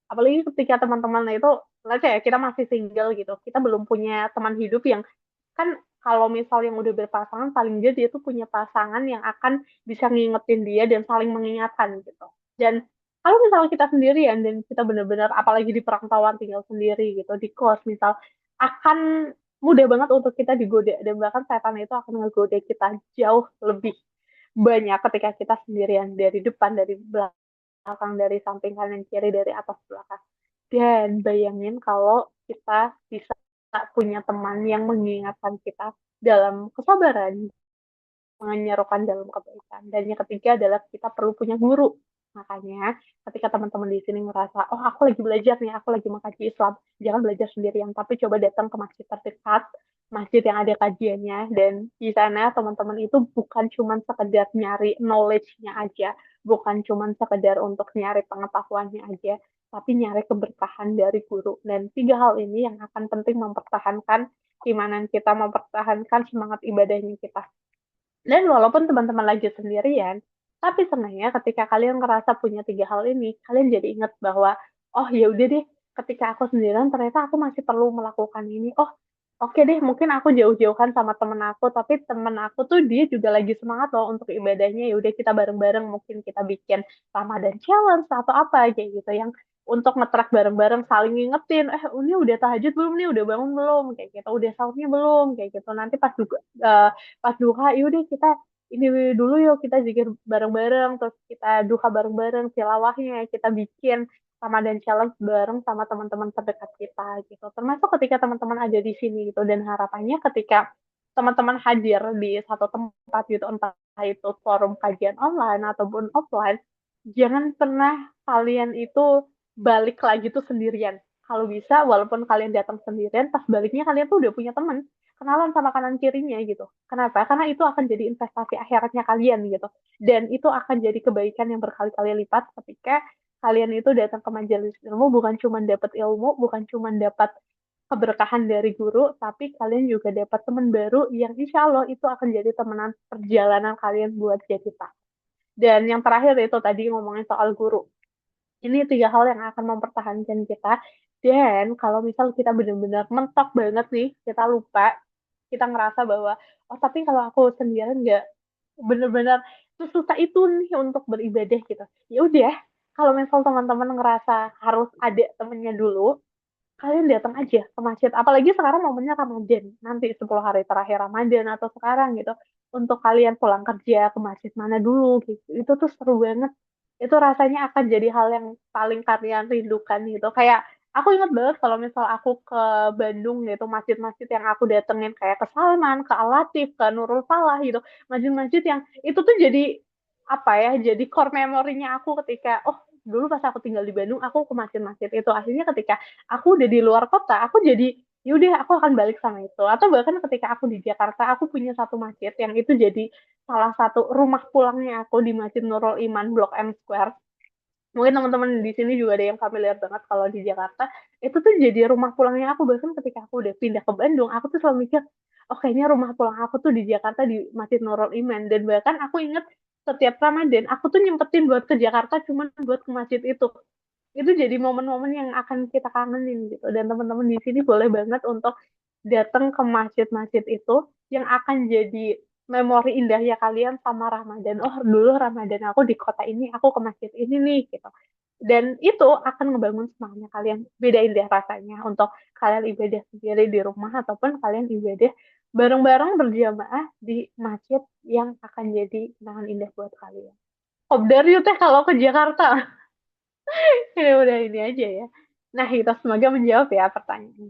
Apalagi ketika teman-teman itu, let's say ya, kita masih single gitu, kita belum punya teman hidup yang, kan kalau misal yang udah berpasangan, paling dia dia tuh punya pasangan yang akan bisa ngingetin dia dan saling mengingatkan gitu. Dan Kalau misalnya kita sendirian dan kita benar-benar apalagi di perantauan tinggal sendiri gitu di kos misal akan mudah banget untuk kita digoda dan bahkan setan itu akan ngegoda kita jauh lebih banyak ketika kita sendirian dari depan dari belakang dari samping kanan kiri dari atas belakang dan bayangin kalau kita bisa punya teman yang mengingatkan kita dalam kesabaran menyerukan dalam kebaikan. Dan yang ketiga adalah kita perlu punya guru. Makanya ketika teman-teman di sini ngerasa, oh aku lagi belajar nih, aku lagi mengkaji Islam, jangan belajar sendirian, tapi coba datang ke masjid terdekat, masjid yang ada kajiannya, dan di sana teman-teman itu bukan cuma sekedar nyari knowledge-nya aja, bukan cuma sekedar untuk nyari pengetahuannya aja, tapi nyari keberkahan dari guru. Dan tiga hal ini yang akan penting mempertahankan keimanan kita, mempertahankan semangat ibadahnya kita. Dan walaupun teman-teman lagi sendirian, tapi sebenarnya ketika kalian ngerasa punya tiga hal ini, kalian jadi ingat bahwa, oh ya udah deh, ketika aku sendirian ternyata aku masih perlu melakukan ini. Oh, oke deh, mungkin aku jauh-jauhan sama temen aku, tapi temen aku tuh dia juga lagi semangat loh untuk ibadahnya. Ya udah kita bareng-bareng, mungkin kita bikin Ramadan challenge atau apa kayak gitu yang untuk nge-track bareng-bareng saling ngingetin ini udah tahajud belum nih udah bangun belum kayak gitu udah sahurnya belum kayak gitu nanti pas juga pas duha yaudah kita ini dulu yuk kita zikir bareng-bareng terus kita duha bareng-bareng tilawahnya kita bikin Ramadan challenge bareng sama teman-teman terdekat kita gitu termasuk ketika teman-teman ada di sini gitu dan harapannya ketika teman-teman hadir di satu tempat gitu entah itu forum kajian online ataupun offline jangan pernah kalian itu balik lagi tuh sendirian kalau bisa walaupun kalian datang sendirian pas baliknya kalian tuh udah punya teman kenalan sama kanan kirinya gitu. Kenapa? Karena itu akan jadi investasi akhiratnya kalian gitu. Dan itu akan jadi kebaikan yang berkali-kali lipat ketika kalian itu datang ke majelis ilmu bukan cuma dapat ilmu, bukan cuma dapat keberkahan dari guru, tapi kalian juga dapat teman baru yang insya Allah itu akan jadi temenan perjalanan kalian buat jadi tak. Dan yang terakhir itu tadi ngomongin soal guru. Ini tiga hal yang akan mempertahankan kita. Dan kalau misal kita benar-benar mentok banget nih, kita lupa, kita ngerasa bahwa, oh tapi kalau aku sendirian nggak benar-benar sesusah itu nih untuk beribadah gitu. Ya udah, kalau misal teman-teman ngerasa harus ada temennya dulu, kalian datang aja ke masjid. Apalagi sekarang momennya Ramadan, nanti 10 hari terakhir Ramadan atau sekarang gitu. Untuk kalian pulang kerja ke masjid mana dulu gitu. Itu tuh seru banget. Itu rasanya akan jadi hal yang paling kalian rindukan gitu. Kayak aku ingat banget kalau misal aku ke Bandung gitu, masjid-masjid yang aku datengin kayak ke Salman, ke Al-Latif, ke Nurul Falah gitu. Masjid-masjid yang itu tuh jadi apa ya, jadi core memorinya aku ketika, oh dulu pas aku tinggal di Bandung, aku ke masjid-masjid itu. Akhirnya ketika aku udah di luar kota, aku jadi yaudah aku akan balik sama itu. Atau bahkan ketika aku di Jakarta, aku punya satu masjid yang itu jadi salah satu rumah pulangnya aku di Masjid Nurul Iman Blok M Square. Mungkin teman-teman di sini juga ada yang familiar banget kalau di Jakarta. Itu tuh jadi rumah pulangnya aku. Bahkan ketika aku udah pindah ke Bandung, aku tuh selalu mikir, oh kayaknya rumah pulang aku tuh di Jakarta di Masjid Nurul Iman. Dan bahkan aku inget setiap Ramadan, aku tuh nyempetin buat ke Jakarta cuman buat ke masjid itu jadi momen-momen yang akan kita kangenin gitu dan teman-teman di sini boleh banget untuk datang ke masjid-masjid itu yang akan jadi memori indahnya kalian sama Ramadan oh dulu Ramadan aku di kota ini aku ke masjid ini nih gitu dan itu akan ngebangun semangatnya kalian bedain deh rasanya untuk kalian ibadah sendiri di rumah ataupun kalian ibadah bareng-bareng berjamaah di masjid yang akan jadi kenangan indah buat kalian. Kopdar yuk teh kalau ke Jakarta. Ya udah ini aja ya. Nah, kita semoga menjawab ya pertanyaannya.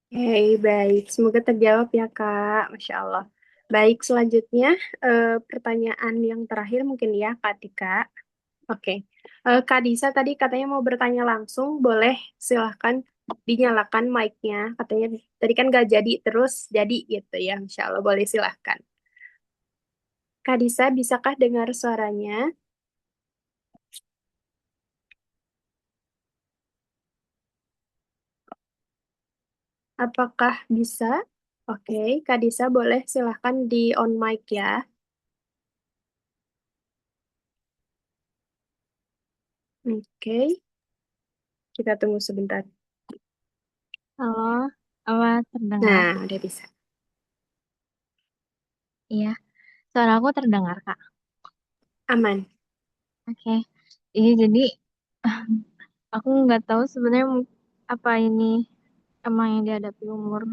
Oke, baik. Semoga terjawab ya, Kak. Masya Allah. Baik, selanjutnya pertanyaan yang terakhir mungkin ya, Kak Tika. Oke. Kak Disa tadi katanya mau bertanya langsung. Boleh silahkan dinyalakan mic-nya. Katanya tadi kan gak jadi, terus jadi gitu ya. Masya Allah, boleh silahkan. Kak Disa, bisakah dengar suaranya? Apakah bisa? Oke, Kak Disa boleh silahkan di on mic ya. Oke, kita tunggu sebentar.
Halo, apa terdengar?
Nah, udah bisa.
Iya, suara aku terdengar, Kak.
Aman.
Oke. Iya, jadi aku nggak tahu sebenarnya apa ini emang yang dihadapi umur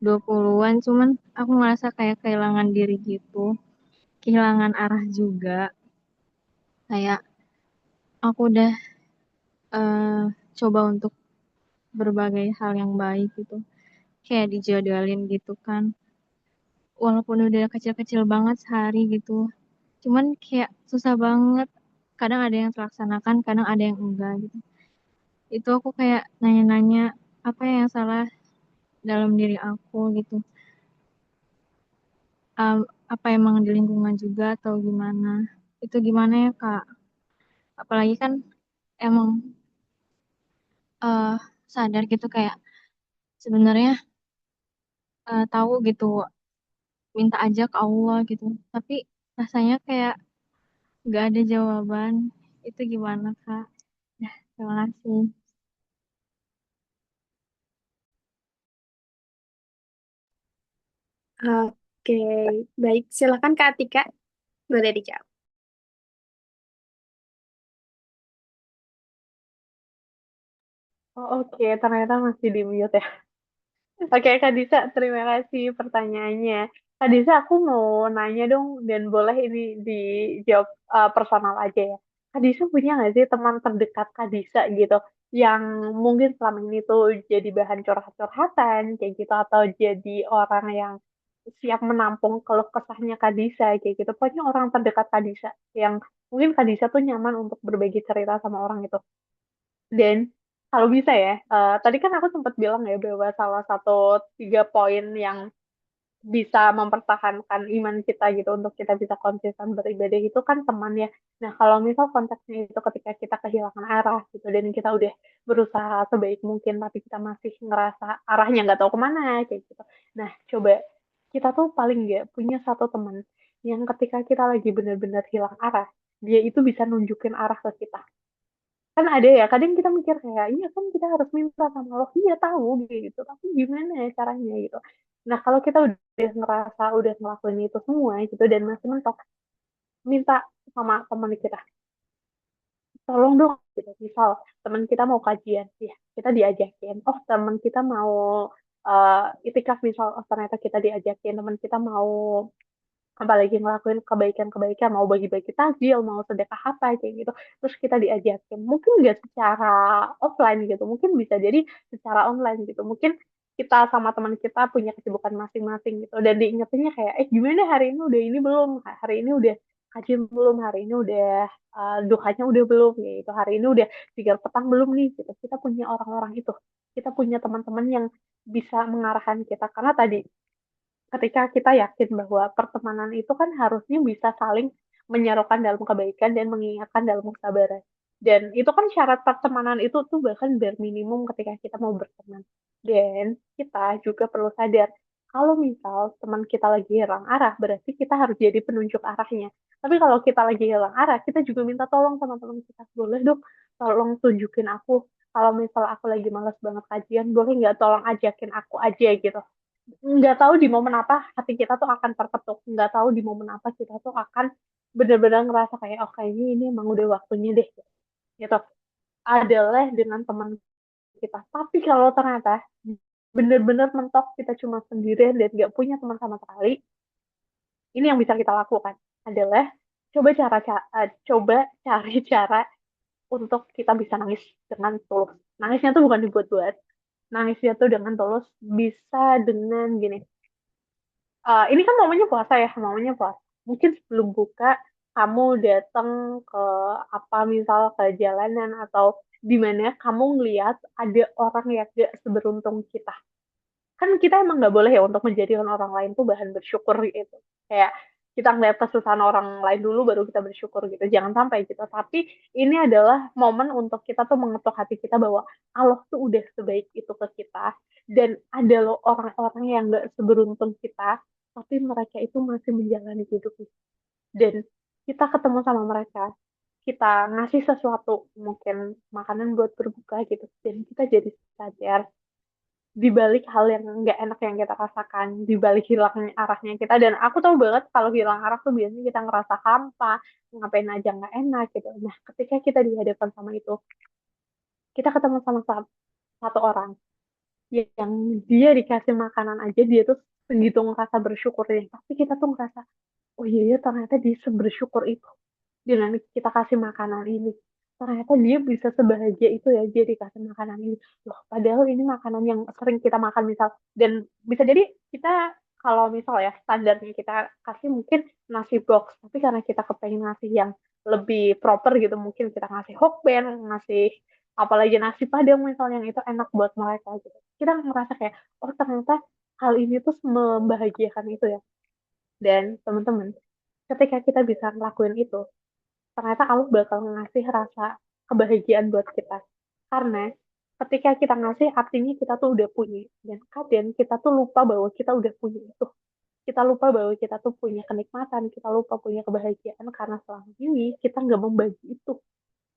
20-an, cuman aku ngerasa kayak kehilangan diri gitu, kehilangan arah juga. Kayak aku udah eh, coba untuk berbagai hal yang baik gitu, kayak dijadwalin gitu kan. Walaupun udah kecil-kecil banget sehari gitu, cuman kayak susah banget. Kadang ada yang terlaksanakan, kadang ada yang enggak gitu. Itu aku kayak nanya-nanya apa yang salah dalam diri aku gitu. Um, apa emang di lingkungan juga atau gimana? Itu gimana ya Kak? Apalagi kan emang eh sadar gitu kayak sebenarnya tahu gitu minta aja ke Allah gitu. Tapi rasanya kayak nggak ada jawaban. Itu gimana Kak? Nah, terima kasih.
Oke, baik. Silakan Kak Atika, boleh dijawab.
Oh, oke, ternyata masih di mute ya. Oke, Kak Disa, terima kasih pertanyaannya. Kak Disa, aku mau nanya dong, dan boleh ini dijawab personal aja ya. Kak Disa punya nggak sih teman terdekat Kak Disa gitu, yang mungkin selama ini tuh jadi bahan curhat-curhatan, kayak gitu, atau jadi orang yang siap menampung keluh kesahnya Kak Disa, kayak gitu. Pokoknya orang terdekat Kak Disa, yang mungkin Kak Disa tuh nyaman untuk berbagi cerita sama orang itu. Dan kalau bisa ya, tadi kan aku sempat bilang ya bahwa salah satu 3 poin yang bisa mempertahankan iman kita gitu untuk kita bisa konsisten beribadah itu kan teman ya. Nah, kalau misal konteksnya itu ketika kita kehilangan arah gitu dan kita udah berusaha sebaik mungkin tapi kita masih ngerasa arahnya nggak tahu kemana kayak gitu. Nah, coba kita tuh paling nggak punya satu teman yang ketika kita lagi benar-benar hilang arah, dia itu bisa nunjukin arah ke kita. Kan ada ya, kadang kita mikir kayak iya kan kita harus minta sama Allah, iya tahu gitu, tapi gimana ya caranya gitu. Nah, kalau kita udah ngerasa udah ngelakuin itu semua gitu dan masih mentok, minta sama teman kita, tolong dong gitu. Misal teman kita mau kajian ya, kita diajakin. Oh, teman kita mau itikaf, misal, oh ternyata kita diajakin. Teman kita mau apalagi ngelakuin kebaikan-kebaikan, mau bagi-bagi takjil, mau sedekah apa kayak gitu, terus kita diajakin, mungkin nggak secara offline gitu, mungkin bisa jadi secara online gitu, mungkin kita sama teman kita punya kesibukan masing-masing gitu, dan diingetinnya kayak gimana hari ini udah ini belum, hari ini udah kajian belum, hari ini udah duhanya udah belum gitu, hari ini udah tiga petang belum nih gitu. Kita punya orang-orang itu, kita punya teman-teman yang bisa mengarahkan kita, karena tadi ketika kita yakin bahwa pertemanan itu kan harusnya bisa saling menyerukan dalam kebaikan dan mengingatkan dalam kesabaran. Dan itu kan syarat pertemanan itu tuh bahkan bare minimum ketika kita mau berteman. Dan kita juga perlu sadar, kalau misal teman kita lagi hilang arah, berarti kita harus jadi penunjuk arahnya. Tapi kalau kita lagi hilang arah, kita juga minta tolong sama teman kita. Boleh dong, tolong tunjukin aku. Kalau misal aku lagi males banget kajian, boleh nggak tolong ajakin aku aja gitu. Nggak tahu di momen apa hati kita tuh akan terketuk, nggak tahu di momen apa kita tuh akan benar-benar ngerasa kayak oh kayaknya ini emang udah waktunya deh gitu, adalah dengan teman kita. Tapi kalau ternyata benar-benar mentok kita cuma sendirian dan nggak punya teman sama sekali, ini yang bisa kita lakukan adalah coba cari cara untuk kita bisa nangis dengan tulus. Nangisnya tuh bukan dibuat-buat, nangisnya tuh dengan tulus, bisa dengan gini. Ini kan momennya puasa ya, momennya puasa. Mungkin sebelum buka, kamu datang ke apa misal ke jalanan atau di mana kamu ngeliat ada orang yang gak seberuntung kita. Kan kita emang nggak boleh ya untuk menjadikan orang lain tuh bahan bersyukur gitu. Kayak kita ngeliat kesusahan orang lain dulu baru kita bersyukur gitu. Jangan sampai gitu. Tapi ini adalah momen untuk kita tuh mengetuk hati kita bahwa Allah tuh udah sebaik itu ke kita. Dan ada loh orang-orang yang nggak seberuntung kita, tapi mereka itu masih menjalani hidup. Dan kita ketemu sama mereka, kita ngasih sesuatu, mungkin makanan buat berbuka gitu. Dan kita jadi sadar di balik hal yang nggak enak yang kita rasakan, di balik hilangnya arahnya kita. Dan aku tahu banget kalau hilang arah tuh biasanya kita ngerasa hampa, ngapain aja nggak enak gitu. Nah, ketika kita dihadapkan sama itu, kita ketemu sama satu orang yang dia dikasih makanan aja, dia tuh segitu ngerasa bersyukurnya. Tapi kita tuh ngerasa, oh iya ya ternyata dia sebersyukur itu dengan kita kasih makanan ini. Ternyata dia bisa sebahagia itu ya dia dikasih makanan ini. Loh, padahal ini makanan yang sering kita makan misal. Dan bisa jadi kita kalau misal ya standarnya kita kasih mungkin nasi box. Tapi karena kita kepengen ngasih yang lebih proper gitu. Mungkin kita ngasih hokben, ngasih apalagi nasi padang misalnya yang itu enak buat mereka gitu. Kita ngerasa kayak, oh ternyata hal ini tuh membahagiakan itu ya. Dan teman-teman, ketika kita bisa ngelakuin itu, ternyata Allah bakal ngasih rasa kebahagiaan buat kita. Karena ketika kita ngasih, artinya kita tuh udah punya. Dan kadang kita tuh lupa bahwa kita udah punya itu. Kita lupa bahwa kita tuh punya kenikmatan, kita lupa punya kebahagiaan karena selama ini kita nggak membagi itu.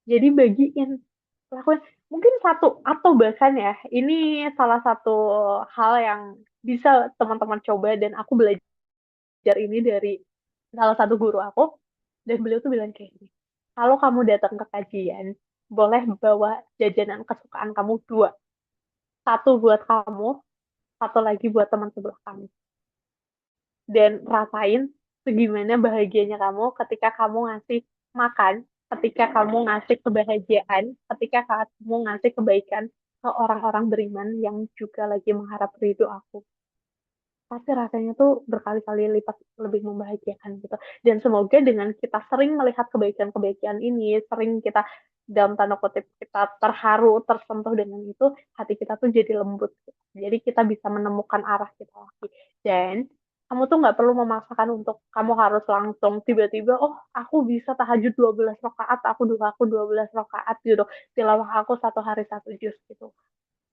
Jadi bagiin, lakuin. Mungkin satu atau bahkan ya, ini salah satu hal yang bisa teman-teman coba dan aku belajar ini dari salah satu guru aku dan beliau tuh bilang kayak gini, kalau kamu datang ke kajian boleh bawa jajanan kesukaan kamu dua, satu buat kamu, satu lagi buat teman sebelah kamu, dan rasain segimana bahagianya kamu ketika kamu ngasih makan, ketika kamu ngasih kebahagiaan, ketika kamu ngasih kebaikan ke orang-orang beriman yang juga lagi mengharap ridho aku. Pasti rasanya tuh berkali-kali lipat lebih membahagiakan gitu. Dan semoga dengan kita sering melihat kebaikan-kebaikan ini, sering kita dalam tanda kutip kita terharu, tersentuh dengan itu, hati kita tuh jadi lembut. Jadi kita bisa menemukan arah kita lagi. Dan kamu tuh nggak perlu memaksakan untuk kamu harus langsung tiba-tiba, oh aku bisa tahajud 12 rakaat, aku 12 rakaat gitu. Tilawah aku satu hari satu juz gitu.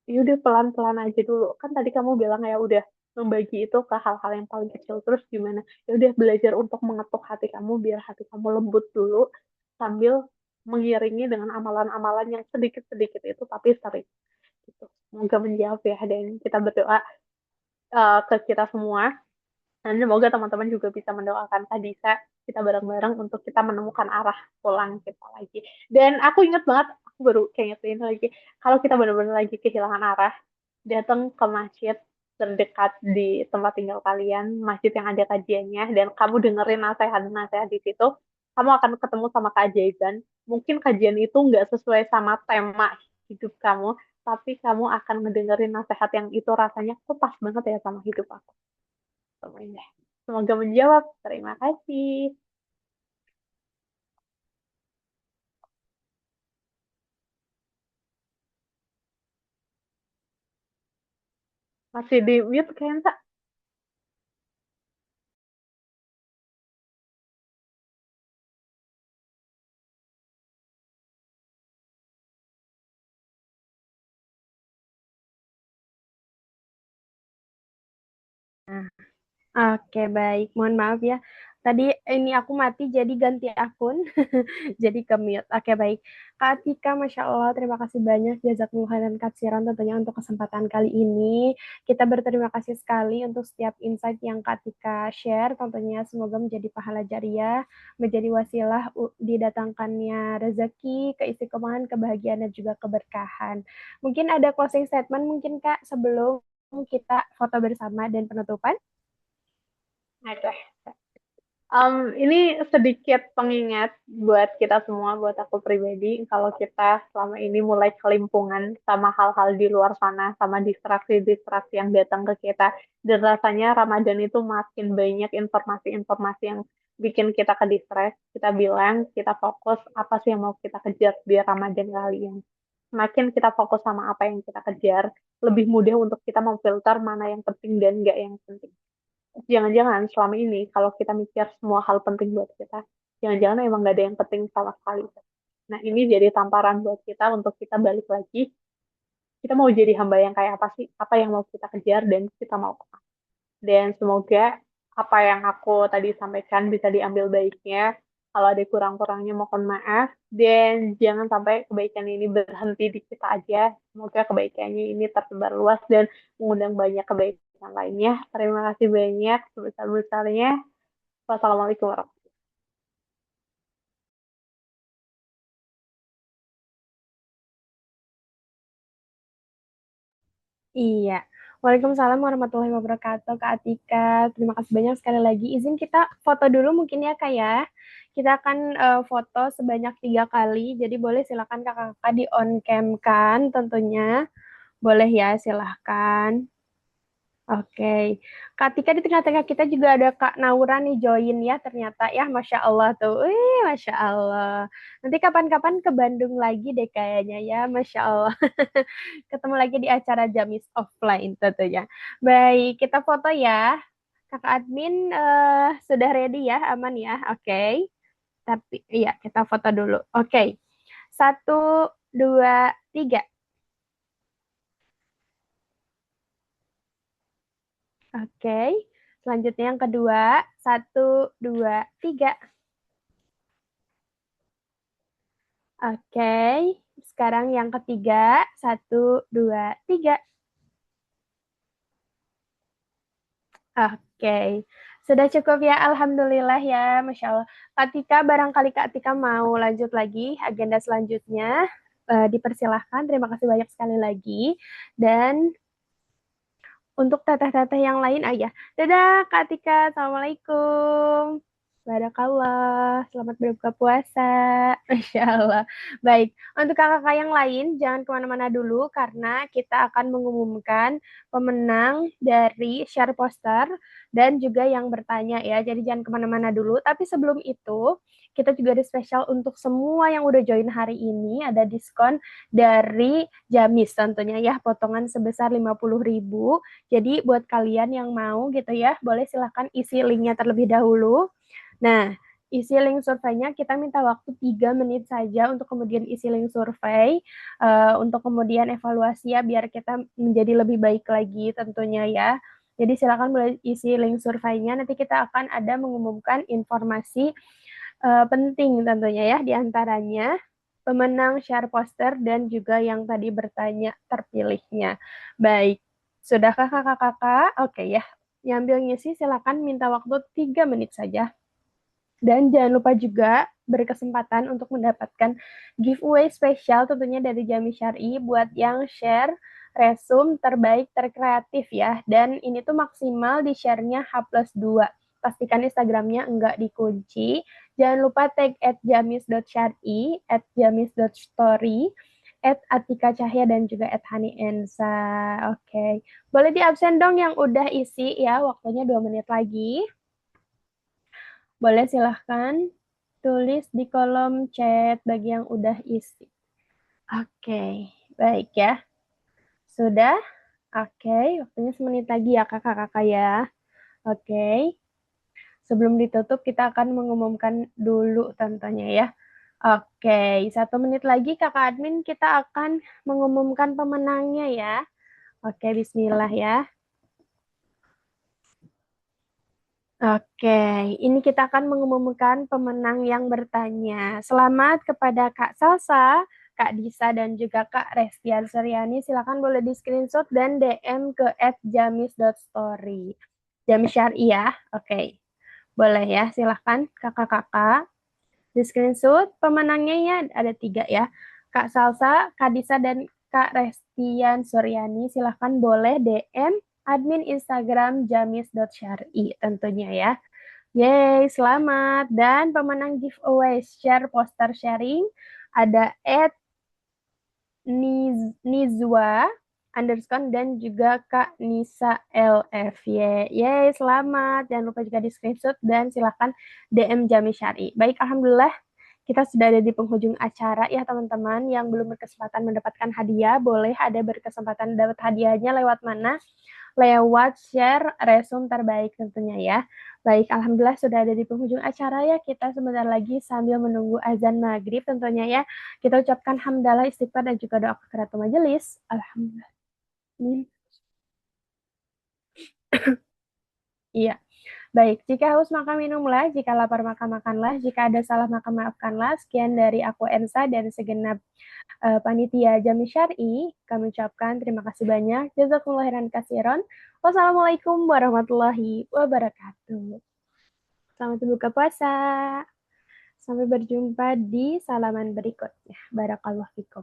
Ya udah pelan-pelan aja dulu. Kan tadi kamu bilang ya udah membagi itu ke hal-hal yang paling kecil. Terus gimana? Ya udah belajar untuk mengetuk hati kamu biar hati kamu lembut dulu sambil mengiringi dengan amalan-amalan yang sedikit-sedikit itu tapi sering gitu. Semoga menjawab ya dan kita berdoa ke kita semua dan semoga teman-teman juga bisa mendoakan Kak Disa kita bareng-bareng untuk kita menemukan arah pulang kita lagi. Dan aku ingat banget, aku baru kayak ingetin lagi, kalau kita benar-benar lagi kehilangan arah, datang ke masjid terdekat di tempat tinggal kalian, masjid yang ada kajiannya, dan kamu dengerin nasihat-nasihat di situ, kamu akan ketemu sama keajaiban. Mungkin kajian itu nggak sesuai sama tema hidup kamu, tapi kamu akan mendengerin nasihat yang itu rasanya kok pas banget ya sama hidup aku. Semuanya. Semoga menjawab. Terima kasih. Masih di mute kan, Kak?
Oke, baik. Mohon maaf ya. Tadi ini aku mati jadi ganti akun. Jadi ke mute. Oke, baik. Kak Atika, Masya Allah, terima kasih banyak. Jazakumullah khairan katsiran tentunya untuk kesempatan kali ini. Kita berterima kasih sekali untuk setiap insight yang Kak Atika share. Tentunya semoga menjadi pahala jariah, menjadi wasilah didatangkannya rezeki, keistiqomahan, kebahagiaan, dan juga keberkahan. Mungkin ada closing statement mungkin Kak sebelum kita foto bersama dan penutupan.
Oke. Ini sedikit pengingat buat kita semua, buat aku pribadi, kalau kita selama ini mulai kelimpungan sama hal-hal di luar sana, sama distraksi-distraksi yang datang ke kita, dan rasanya Ramadan itu makin banyak informasi-informasi yang bikin kita ke distress, kita bilang, kita fokus apa sih yang mau kita kejar di Ramadan kali ini. Semakin kita fokus sama apa yang kita kejar, lebih mudah untuk kita memfilter mana yang penting dan nggak yang penting. Jangan-jangan selama ini kalau kita mikir semua hal penting buat kita, jangan-jangan emang gak ada yang penting sama sekali. Nah ini jadi tamparan buat kita untuk kita balik lagi, kita mau jadi hamba yang kayak apa sih, apa yang mau kita kejar dan kita mau apa. Dan semoga apa yang aku tadi sampaikan bisa diambil baiknya, Kalau ada kurang-kurangnya mohon maaf. Dan jangan sampai kebaikan ini berhenti di kita aja. Semoga kebaikannya ini tersebar luas dan mengundang banyak kebaikan lainnya. Terima kasih banyak sebesar-besarnya. Wassalamualaikum warahmatullahi
Iya. Waalaikumsalam warahmatullahi wabarakatuh, Kak Atika. Terima kasih banyak sekali lagi. Izin kita foto dulu mungkin ya, Kak ya. Kita akan foto sebanyak 3 kali. Jadi boleh silakan kakak-kakak di on cam kan tentunya. Boleh ya, silahkan. Oke, Kak Tika di tengah-tengah kita juga ada Kak Naura nih join ya ternyata ya, Masya Allah tuh, Masya Allah. Nanti kapan-kapan ke Bandung lagi deh kayaknya ya, Masya Allah. Ketemu lagi di acara Jamis Offline tentunya. Baik, kita foto ya. Kakak admin sudah ready ya, aman ya, oke. Tapi iya kita foto dulu. Oke, 1, 2, 3. Oke, selanjutnya yang kedua, 1, 2, 3. Oke, sekarang yang ketiga, 1, 2, 3. Oke, sudah cukup ya, Alhamdulillah ya, Masya Allah. Kak Tika, barangkali Kak Tika mau lanjut lagi agenda selanjutnya, dipersilahkan. Terima kasih banyak sekali lagi. Dan untuk teteh-teteh yang lain, ayah. Dadah, Kak Tika. Assalamualaikum. Barakallah. Selamat berbuka puasa. Masya Allah. Baik. Untuk kakak-kakak yang lain, jangan kemana-mana dulu karena kita akan mengumumkan pemenang dari share poster dan juga yang bertanya ya. Jadi jangan kemana-mana dulu. Tapi sebelum itu, kita juga ada spesial untuk semua yang udah join hari ini. Ada diskon dari Jamis tentunya ya. Potongan sebesar 50.000. Jadi buat kalian yang mau gitu ya, boleh silahkan isi linknya terlebih dahulu. Nah, isi link surveinya kita minta waktu 3 menit saja untuk kemudian isi link survei, untuk kemudian evaluasi ya, biar kita menjadi lebih baik lagi tentunya ya. Jadi silakan boleh isi link surveinya, nanti kita akan ada mengumumkan informasi penting tentunya ya, diantaranya pemenang share poster dan juga yang tadi bertanya terpilihnya. Baik, sudahkah kakak-kakak? Oke ya, nyambil ngisi silakan minta waktu 3 menit saja. Dan jangan lupa juga berkesempatan untuk mendapatkan giveaway spesial tentunya dari Jami Syari buat yang share resume terbaik terkreatif ya. Dan ini tuh maksimal di share-nya H+2. Pastikan Instagramnya enggak dikunci. Jangan lupa tag @jamis.syari, @jamis.story, @atika cahya dan juga @hani_ensa. Oke. Boleh di absen dong yang udah isi ya, waktunya 2 menit lagi. Boleh silahkan tulis di kolom chat bagi yang udah isi. Oke, baik ya. Sudah? Oke, waktunya semenit lagi ya kakak-kakak ya. Oke, sebelum ditutup kita akan mengumumkan dulu tentunya ya. Oke, 1 menit lagi kakak admin kita akan mengumumkan pemenangnya ya. Oke, bismillah ya. Oke, ini kita akan mengumumkan pemenang yang bertanya. Selamat kepada Kak Salsa, Kak Disa, dan juga Kak Restian Suryani. Silakan boleh di screenshot dan DM ke @jamis.story. Jamis Syari ya, oke. Boleh ya, silakan kakak-kakak. Di screenshot pemenangnya ya ada 3 ya. Kak Salsa, Kak Disa, dan Kak Restian Suryani. Silakan boleh DM admin Instagram jamis.syari tentunya ya. Yeay, selamat. Dan pemenang giveaway share poster sharing ada Nizwa underscore dan juga Kak Nisa LFY. Yeay, selamat. Jangan lupa juga di screenshot dan silakan DM Jami Syari. Baik, Alhamdulillah kita sudah ada di penghujung acara ya teman-teman. Yang belum berkesempatan mendapatkan hadiah, boleh ada berkesempatan dapat hadiahnya lewat mana? Lewat share resume terbaik tentunya ya. Baik, Alhamdulillah sudah ada di penghujung acara ya. Kita sebentar lagi sambil menunggu azan maghrib tentunya ya. Kita ucapkan hamdalah, istighfar, dan juga doa kafaratul majelis. Alhamdulillah. Iya. Baik, jika haus maka minumlah, jika lapar maka makanlah, jika ada salah maka maafkanlah. Sekian dari aku Ensa dan segenap panitia Jami Syar'i. Kami ucapkan terima kasih banyak. Jazakumullah khairan katsiran. Wassalamualaikum warahmatullahi wabarakatuh. Selamat berbuka puasa. Sampai berjumpa di salaman berikutnya. Barakallahu fikum.